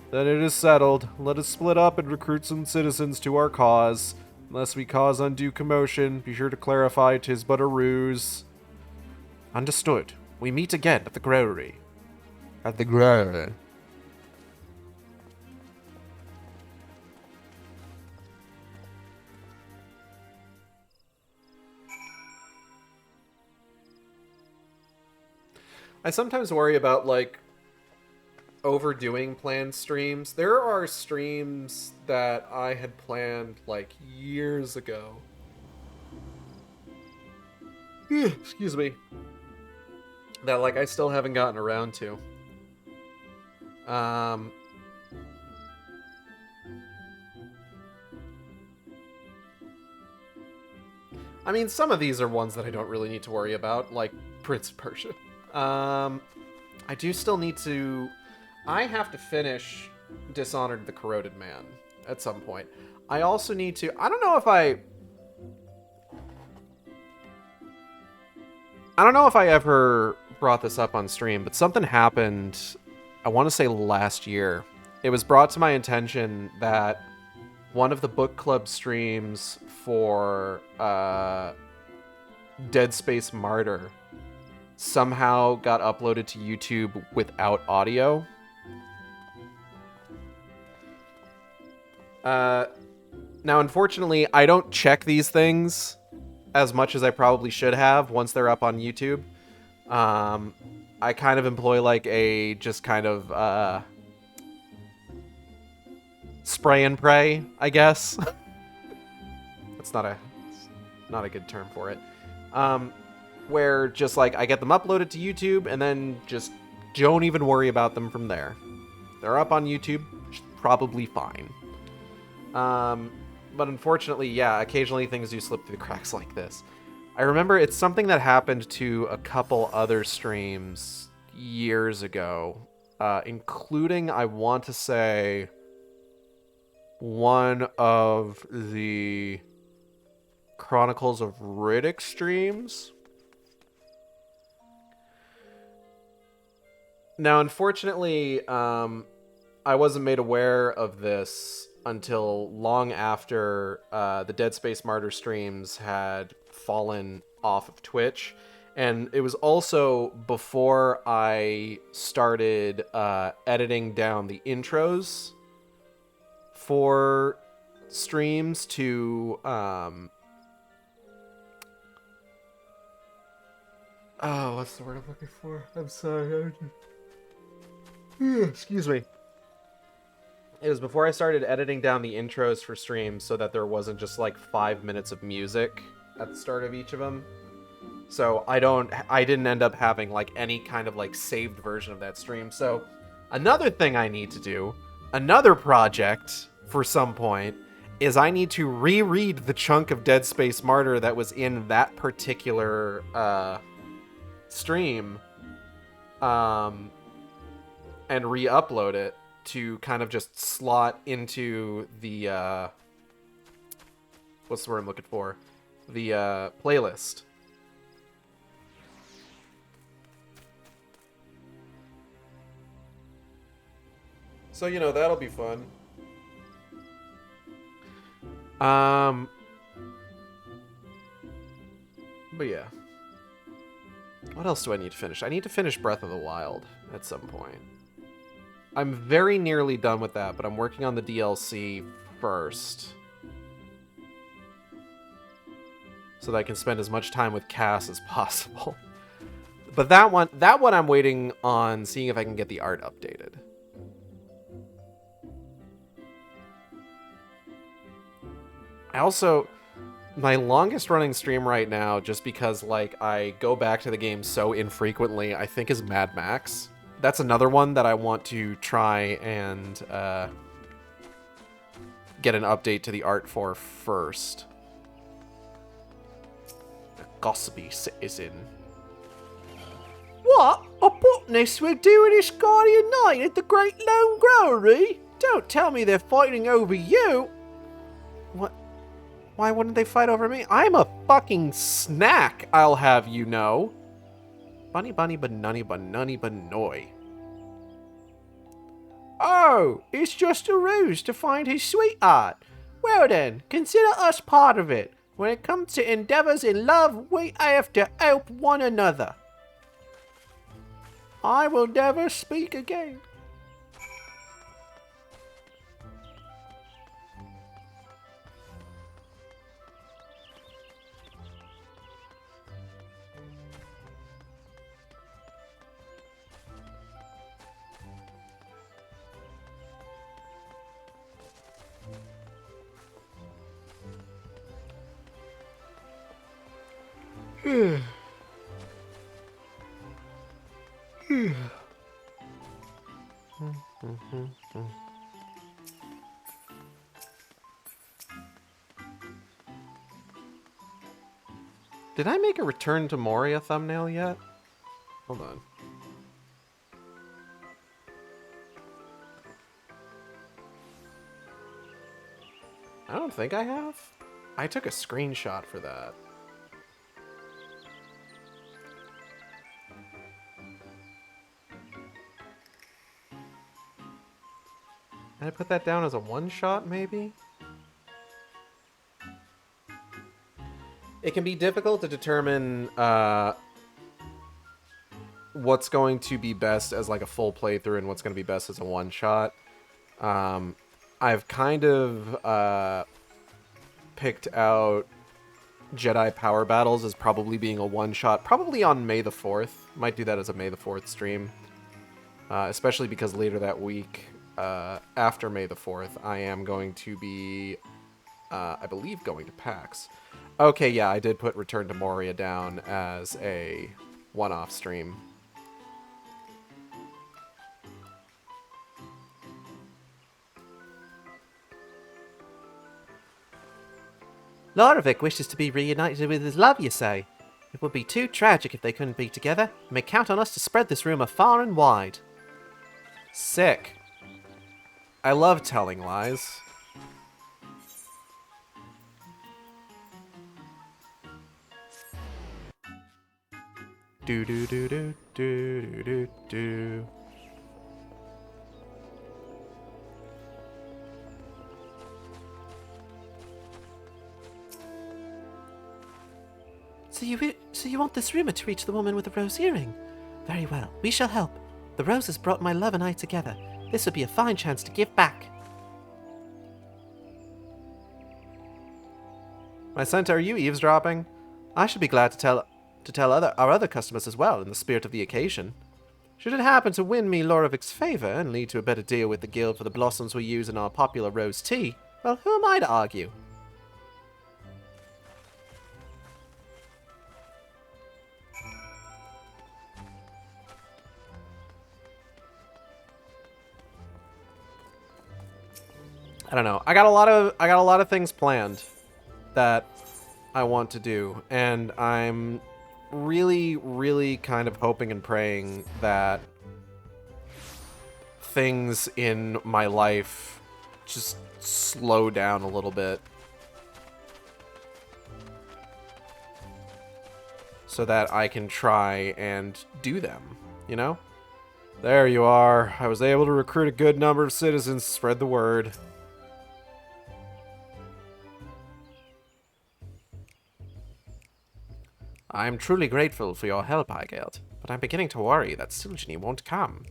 Then it is settled. Let us split up and recruit some citizens to our cause. Unless we cause undue commotion, be sure to clarify 'tis but a ruse. Understood. We meet again at the Growlery. At the Growlery. I sometimes worry about, like, overdoing planned streams. There are streams that I had planned, like, years ago. Excuse me. That, like, I still haven't gotten around to. I mean, some of these are ones that I don't really need to worry about, like Prince of Persia. I do still need to... I have to finish Dishonored the Corroded Man at some point. I also need to... I don't know if I ever brought this up on stream, but something happened, I want to say last year. It was brought to my attention that one of the book club streams for Dead Space Martyr somehow got uploaded to YouTube without audio. Now, unfortunately, I don't check these things as much as I probably should have once they're up on YouTube. I kind of employ like a just kind of spray and pray, I guess. That's not a good term for it. Where just like I get them uploaded to YouTube and then just don't even worry about them from there. They're up on YouTube, probably fine. But unfortunately, yeah, occasionally things do slip through the cracks like this. I remember it's something that happened to a couple other streams years ago, including, I want to say, one of the Chronicles of Riddick streams. Now, unfortunately, I wasn't made aware of this until long after the Dead Space Martyr streams had fallen off of Twitch. And it was also before I started editing down the intros for streams to... Oh, what's the word I'm looking for? I'm sorry. Excuse me. It was before I started editing down the intros for streams so that there wasn't just like 5 minutes of music at the start of each of them. So I didn't end up having like any kind of like saved version of that stream. So another thing I need to do, another project for some point, is I need to reread the chunk of Dead Space Martyr that was in that particular stream and re-upload it to kind of just slot into the what's the word I'm looking for? The playlist. So, you know, that'll be fun. But yeah. What else do I need to finish? I need to finish Breath of the Wild at some point. I'm very nearly done with that, but I'm working on the DLC first. So that I can spend as much time with Cass as possible. But that one I'm waiting on seeing if I can get the art updated. I also... My longest running stream right now, just because like I go back to the game so infrequently, I think is Mad Max. That's another one that I want to try and get an update to the art for first. The gossipy citizen. What? A botanist we're doing this Guardian Knight at the Great Lone Growlery? Don't tell me they're fighting over you. What? Why wouldn't they fight over me? I'm a fucking snack, I'll have you know. Bunny bunny banunny banunny banoy. Oh, it's just a ruse to find his sweetheart. Well then, consider us part of it. When it comes to endeavors in love, we have to help one another. I will never speak again. Did I make a Return to Moria thumbnail yet? Hold on. I don't think I have. I took a screenshot for that. Did I put that down as a one-shot, maybe? It can be difficult to determine what's going to be best as like a full playthrough and what's going to be best as a one-shot. I've kind of picked out Jedi Power Battles as probably being a one-shot, probably on May the 4th. Might do that as a May the 4th stream. Especially because later that week, after May the 4th, I am going to be, I believe, going to PAX. Okay, yeah, I did put Return to Moria down as a one-off stream. Lorovic wishes to be reunited with his love, you say? It would be too tragic if they couldn't be together. You may count on us to spread this rumor far and wide. Sick. I love telling lies. Do do do do do do do do. So you want this rumor to reach the woman with the rose earring? Very well, we shall help. The rose has brought my love and I together. This would be a fine chance to give back. My Santa, are you eavesdropping? I should be glad to tell our other customers as well, in the spirit of the occasion. Should it happen to win me Lorovic's favor and lead to a better deal with the guild for the blossoms we use in our popular rose tea, well, who am I to argue? I don't know. I got a lot of things planned that I want to do, and I'm really kind of hoping and praying that things in my life just slow down a little bit so that I can try and do them, you know? There you are. I was able to recruit a good number of citizens to spread the word. I'm truly grateful for your help, Igeld, but I'm beginning to worry that Siljini won't come.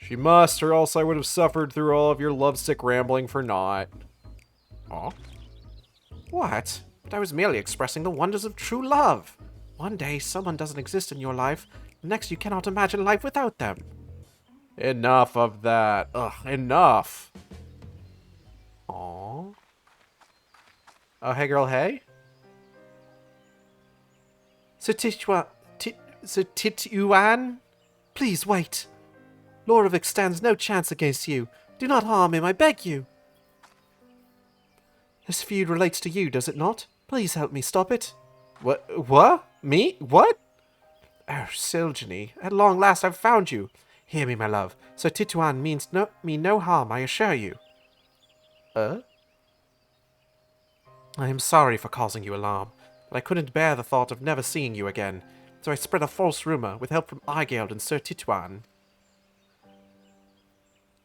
She must, or else I would have suffered through all of your lovesick rambling for naught. Oh? What? But I was merely expressing the wonders of true love. One day someone doesn't exist in your life, the next you cannot imagine life without them. Enough of that. Ugh, enough. Aww. Oh, hey girl, hey? Sir Tituan? Please wait. Lorovic stands no chance against you. Do not harm him, I beg you. This feud relates to you, does it not? Please help me stop it. What? Me? What? Oh, Siljini, at long last I've found you. Hear me, my love. Sir Tituan means no harm, I assure you. I am sorry for causing you alarm, but I couldn't bear the thought of never seeing you again, so I spread a false rumor with help from Igeld and Sir Tituan.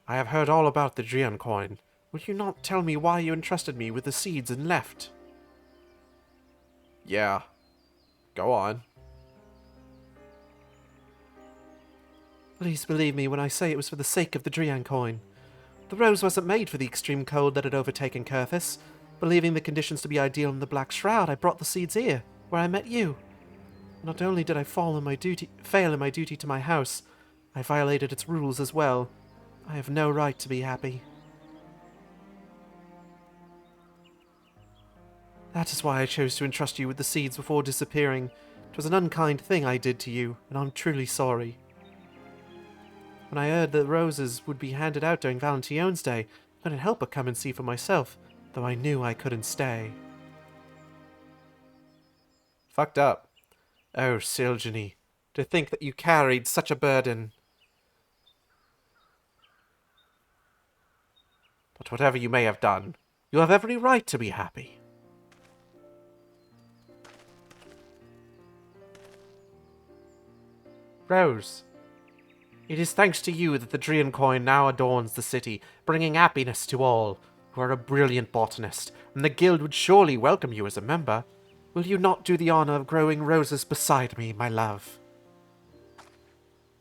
I have heard all about the Drian coin. Will you not tell me why you entrusted me with the seeds and left? Yeah. Go on. Please believe me when I say it was for the sake of the Drian coin. The rose wasn't made for the extreme cold that had overtaken Kurthis. Believing the conditions to be ideal in the Black Shroud, I brought the seeds here, where I met you. Not only did I fail in my duty to my house, I violated its rules as well. I have no right to be happy. That is why I chose to entrust you with the seeds before disappearing. It was an unkind thing I did to you, and I'm truly sorry. When I heard that roses would be handed out during Valentine's Day, I couldn't help but come and see for myself, though I knew I couldn't stay. Fucked up. Oh, Silgeny, to think that you carried such a burden. But whatever you may have done, you have every right to be happy. Rose, it is thanks to you that the Drian coin now adorns the city, bringing happiness to all. You are a brilliant botanist, and the guild would surely welcome you as a member. Will you not do the honor of growing roses beside me, my love?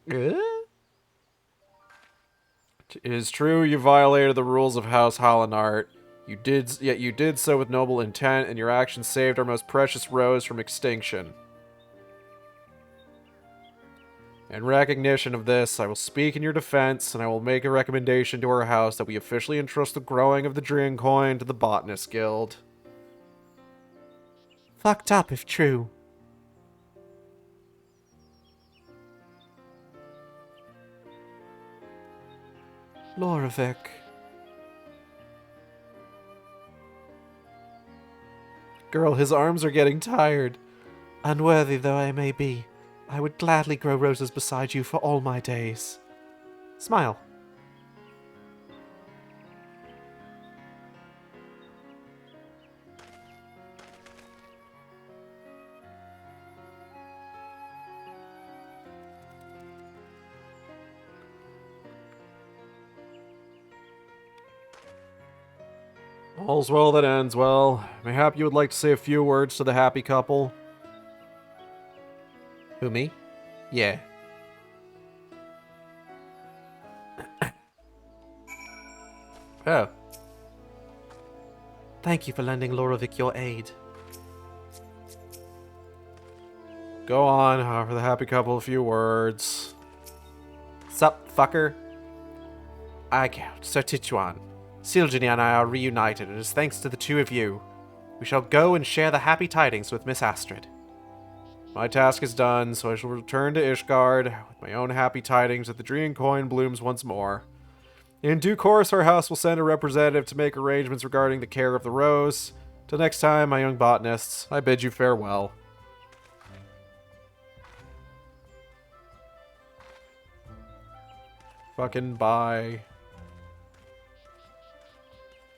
It is true you violated the rules of House Hollinart. Yet you did so with noble intent, and your actions saved our most precious rose from extinction. In recognition of this, I will speak in your defense, and I will make a recommendation to our house that we officially entrust the growing of the Drian coin to the Botanist Guild. Fucked up if true. Loravic. Girl, his arms are getting tired. Unworthy though I may be, I would gladly grow roses beside you for all my days. Smile. All's well that ends well. Mayhap you would like to say a few words to the happy couple? Who, me? Yeah. Oh. Thank you for lending Loravic your aid. Go on, offer the happy couple a few words. Sup, fucker? I count, Sir Tichuan. Silgeny and I are reunited, and it is thanks to the two of you. We shall go and share the happy tidings with Miss Astrid. My task is done, so I shall return to Ishgard with my own happy tidings that the Drian coin blooms once more. In due course, our house will send a representative to make arrangements regarding the care of the rose. Till next time, my young botanists, I bid you farewell. Fucking bye.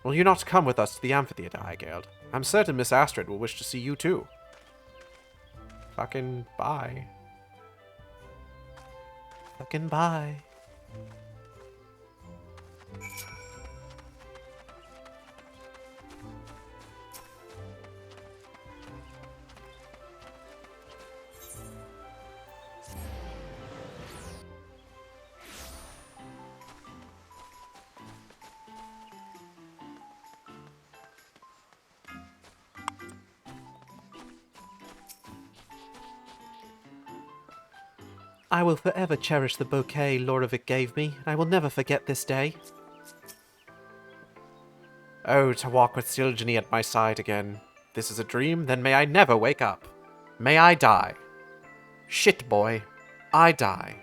Will you not come with us to the amphitheater, Eigeld? I'm certain Miss Astrid will wish to see you too. Fucking bye. Fucking bye. I will forever cherish the bouquet Loravic gave me, and I will never forget this day. Oh, to walk with Silgeny at my side again. This is a dream, then may I never wake up. May I die. Shit, boy. I die.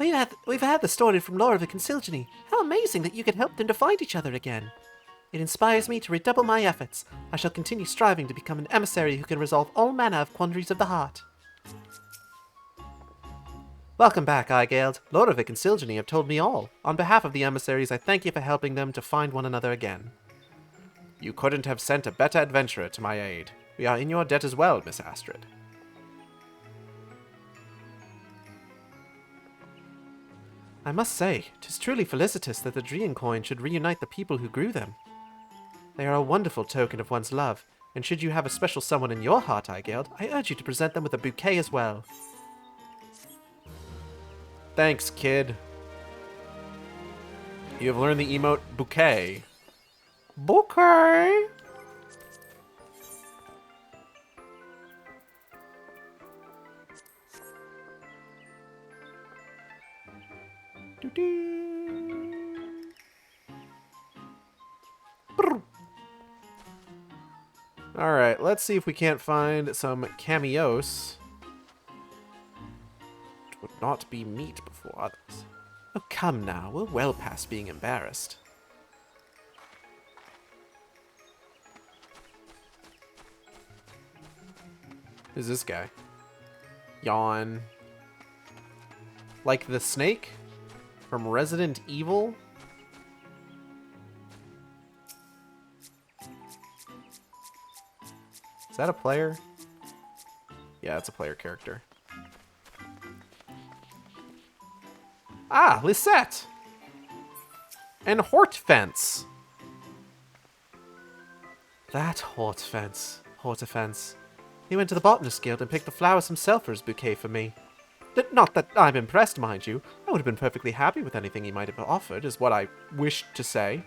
We've had the story from Loravic and Silgeny. How amazing that you could help them to find each other again. It inspires me to redouble my efforts. I shall continue striving to become an emissary who can resolve all manner of quandaries of the heart. Welcome back, Eigeld. Loravic and Silgeny have told me all. On behalf of the emissaries, I thank you for helping them to find one another again. You couldn't have sent a better adventurer to my aid. We are in your debt as well, Miss Astrid. I must say, 'tis truly felicitous that the Drian coin should reunite the people who grew them. They are a wonderful token of one's love, and should you have a special someone in your heart, Eigeld, I urge you to present them with a bouquet as well. Thanks, kid. You have learned the emote bouquet. Bouquet? Alright, let's see if we can't find some cameos. It would not be meat before others. Oh, come now. We're well past being embarrassed. Who's this guy? Yawn. Like the snake? From Resident Evil? Is that a player? Yeah, it's a player character. Ah, Lisette! And Hortefence! That Hortefence. He went to the Botanist Guild and picked the flowers himself for his bouquet for me. Not that I'm impressed, mind you. I would have been perfectly happy with anything he might have offered, is what I wished to say.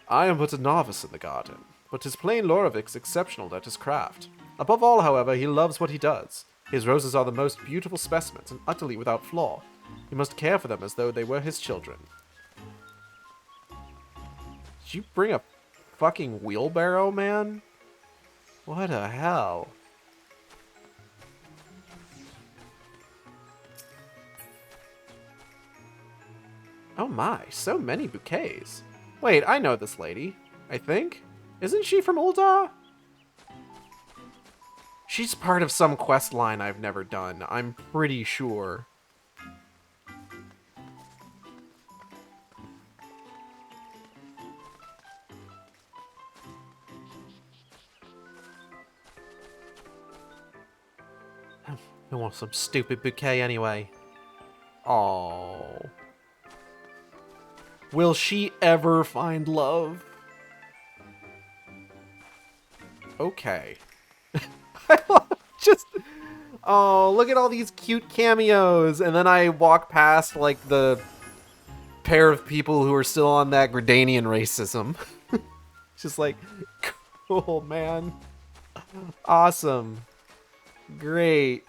I am but a novice in the garden, but his plain Lorovic's exceptional at his craft. Above all, however, he loves what he does. His roses are the most beautiful specimens and utterly without flaw. He must care for them as though they were his children. Did you bring a fucking wheelbarrow, man? What the hell? Oh my, so many bouquets. Wait, I know this lady. I think? Isn't she from Ul'dah? She's part of some quest line I've never done, I'm pretty sure. I want some stupid bouquet anyway. Oh. Will she ever find love? Okay. Just... Oh, look at all these cute cameos. And then I walk past, like, the pair of people who are still on that Gradanian racism. Just like, cool, man. Awesome. Great.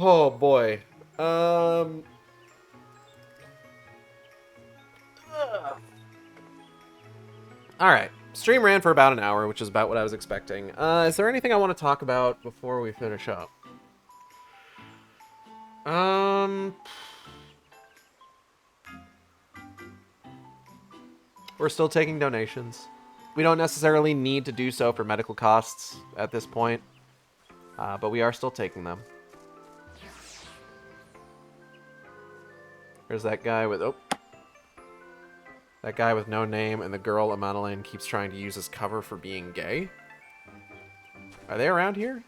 Oh, boy. Alright. Stream ran for about an hour, which is about what I was expecting. Is there anything I want to talk about before we finish up? We're still taking donations. We don't necessarily need to do so for medical costs at this point, but we are still taking them. There's that guy with... Oh. That guy with no name, and the girl Amandaline keeps trying to use as cover for being gay. Are they around here?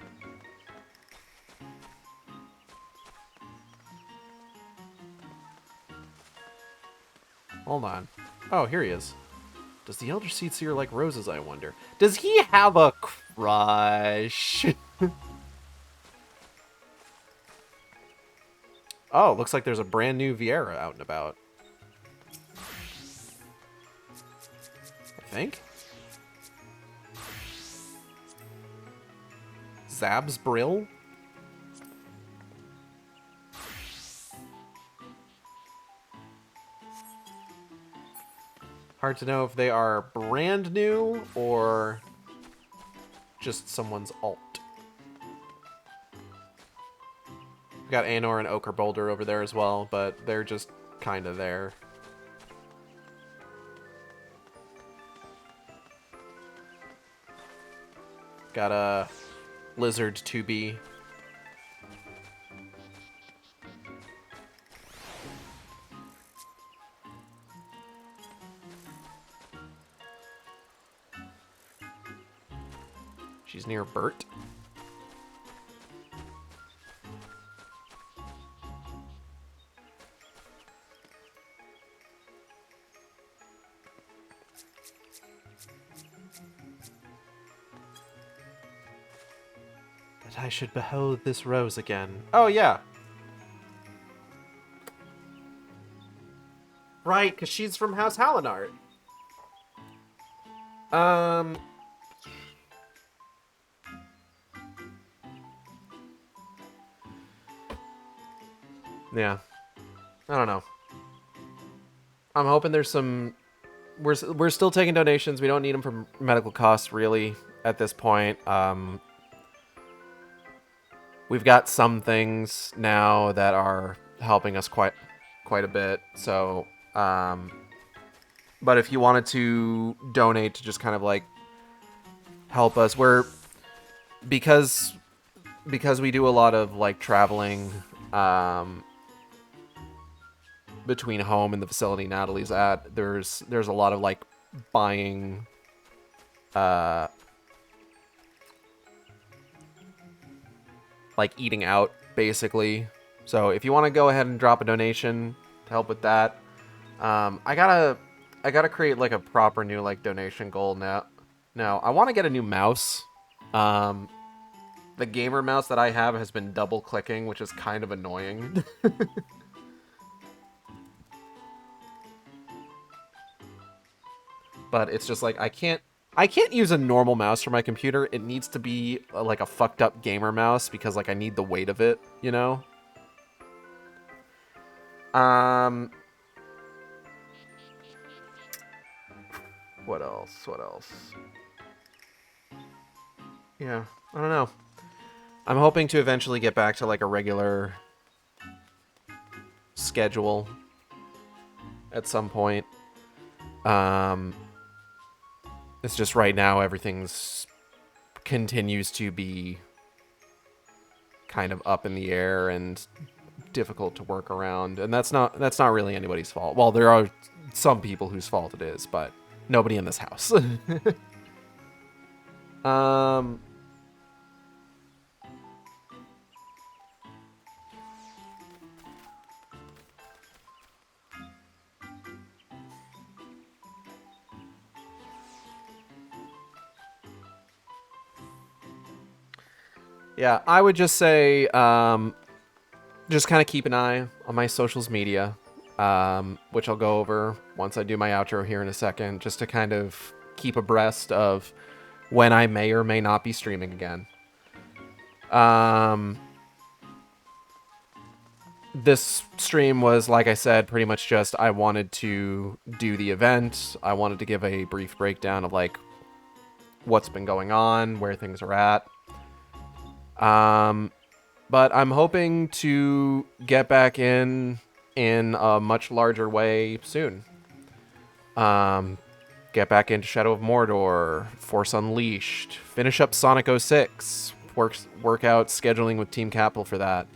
Hold on. Oh, here he is. Does the Elder Seedseer like roses, I wonder? Does he have a crush? Oh, looks like there's a brand new Viera out and about. I think. Zab's Brill? Hard to know if they are brand new or just someone's alt. We've got Anor and Ochre Boulder over there as well, but they're just kind of there. Got a Lizard 2B. She's near Bert. That I should behold this rose again. Oh, yeah. Right, because she's from House Hallinart. Yeah. I don't know. I'm hoping there's some we're still taking donations. We don't need them for medical costs really at this point. We've got some things now that are helping us quite a bit. So, but if you wanted to donate to just kind of like help us, because we do a lot of like traveling between home and the facility Natalie's at, there's a lot of like buying like eating out basically. So if you want to go ahead and drop a donation to help with that, I gotta create like a proper new like donation goal now. Now I want to get a new mouse. The gamer mouse that I have has been double clicking, which is kind of annoying. But it's just like I can't use a normal mouse for my computer. It needs to be like a fucked up gamer mouse because like I need the weight of it, you know? What else? Yeah, I don't know. I'm hoping to eventually get back to like a regular schedule at some point. It's just right now everything's continues to be kind of up in the air and difficult to work around, and that's not really anybody's fault. Well, there are some people whose fault it is, but nobody in this house. Yeah, I would just say, just kind of keep an eye on my socials media, which I'll go over once I do my outro here in a second, just to kind of keep abreast of when I may or may not be streaming again. This stream was, like I said, pretty much just I wanted to do the event. I wanted to give a brief breakdown of like what's been going on, where things are at. But I'm hoping to get back in a much larger way soon. Get back into Shadow of Mordor, Force Unleashed, finish up Sonic 06, work out scheduling with Team Capital for that.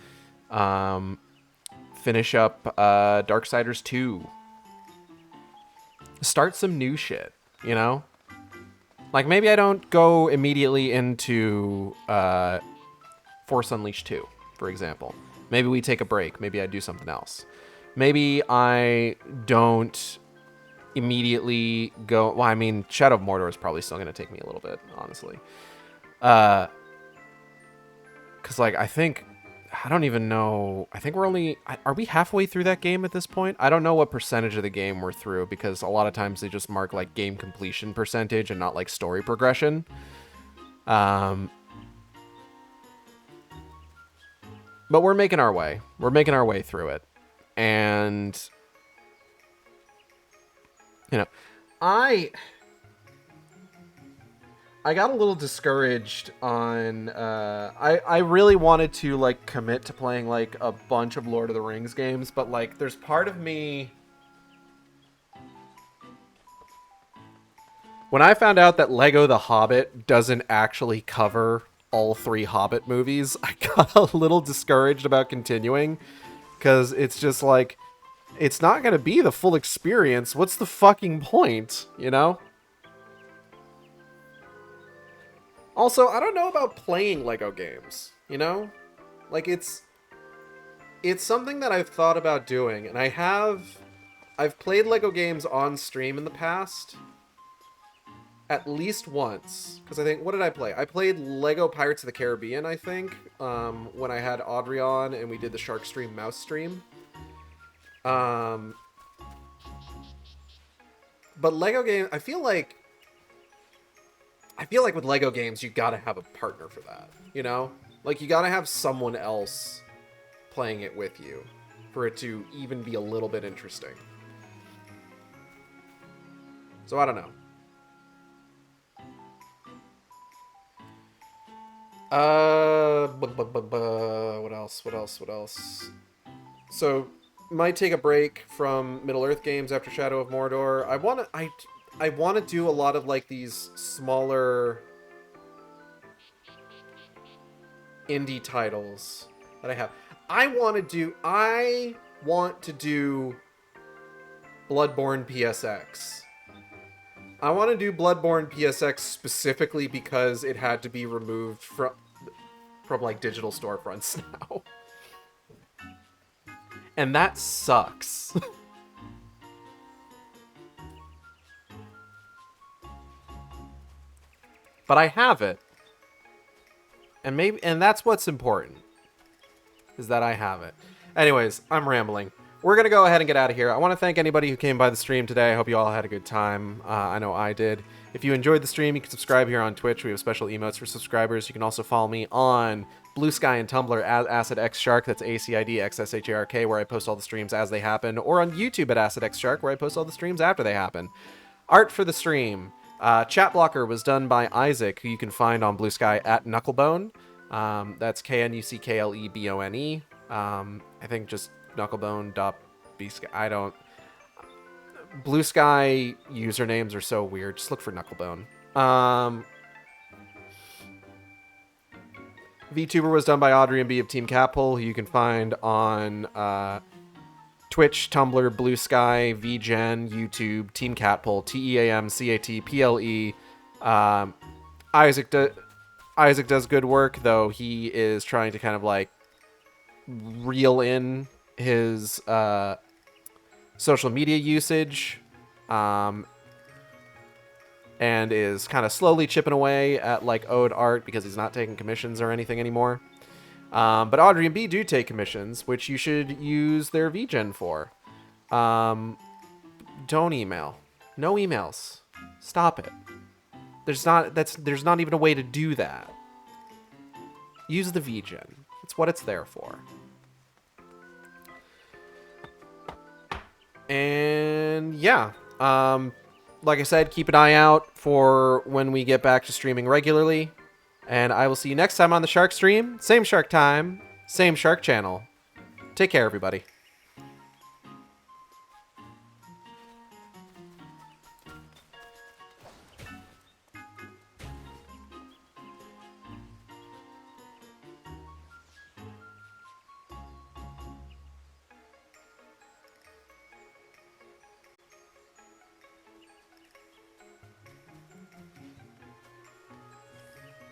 Finish up Darksiders 2. Start some new shit, you know? Like maybe I don't go immediately into Force Unleashed 2, for example. Maybe we take a break. Maybe I do something else. Maybe I don't immediately go... Well, I mean, Shadow of Mordor is probably still going to take me a little bit, honestly. Because, like, I don't even know... I think we're only... Are we halfway through that game at this point? I don't know what percentage of the game we're through, because a lot of times they just mark, like, game completion percentage and not, like, story progression. But we're making our way. We're making our way through it. And, you know, I got a little discouraged on, I really wanted to, like, commit to playing, like, a bunch of Lord of the Rings games, but, like, there's part of me... When I found out that Lego The Hobbit doesn't actually cover all 3 Hobbit movies, I got a little discouraged about continuing, because it's just like, it's not going to be the full experience. What's the fucking point, you know? Also, I don't know about playing Lego games, you know? Like, it's something that I've thought about doing, and I've played Lego games on stream in the past, at least once, because I think, what did I play? I played Lego Pirates of the Caribbean, I think, when I had Audrey on and we did the Shark Stream Mouse stream. But Lego games, I feel like with Lego games, you gotta have a partner for that, you know? Like, you gotta have someone else playing it with you for it to even be a little bit interesting. So I don't know. What else? So, might take a break from Middle-earth games after Shadow of Mordor. I want to do a lot of, like, these smaller indie titles that I have. I want to do Bloodborne PSX. I want to do Bloodborne PSX specifically because it had to be removed from like digital storefronts now. And that sucks. But I have it. And that's what's important. Is that I have it. Anyways, I'm rambling. We're going to go ahead and get out of here. I want to thank anybody who came by the stream today. I hope you all had a good time. I know I did. If you enjoyed the stream, you can subscribe here on Twitch. We have special emotes for subscribers. You can also follow me on Blue Sky and Tumblr at AcidXShark. That's AcidXShark, where I post all the streams as they happen. Or on YouTube at AcidXShark, where I post all the streams after they happen. Art for the stream. Chat blocker was done by Isaac, who you can find on Blue Sky at Knucklebone. That's KNUCKLEBONE. I think just Knucklebone.bsky. I don't. Blue Sky usernames are so weird. Just look for Knucklebone. VTuber was done by Audrey and B of Team Catpole, who you can find on Twitch, Tumblr, Blue Sky, VGen, YouTube, Team Catpole, TEAMCATPLE. Isaac does good work, though he is trying to kind of like reel in his social media usage, and is kind of slowly chipping away at like ode art because he's not taking commissions or anything anymore. But Audrey and B do take commissions, which you should use their VGen for. Don't email. No emails. Stop it. There's not even a way to do that. Use the VGen. It's what it's there for. And yeah, like I said, keep an eye out for when we get back to streaming regularly. And I will see you next time on the Shark Stream. Same Shark time, same Shark channel. Take care, everybody.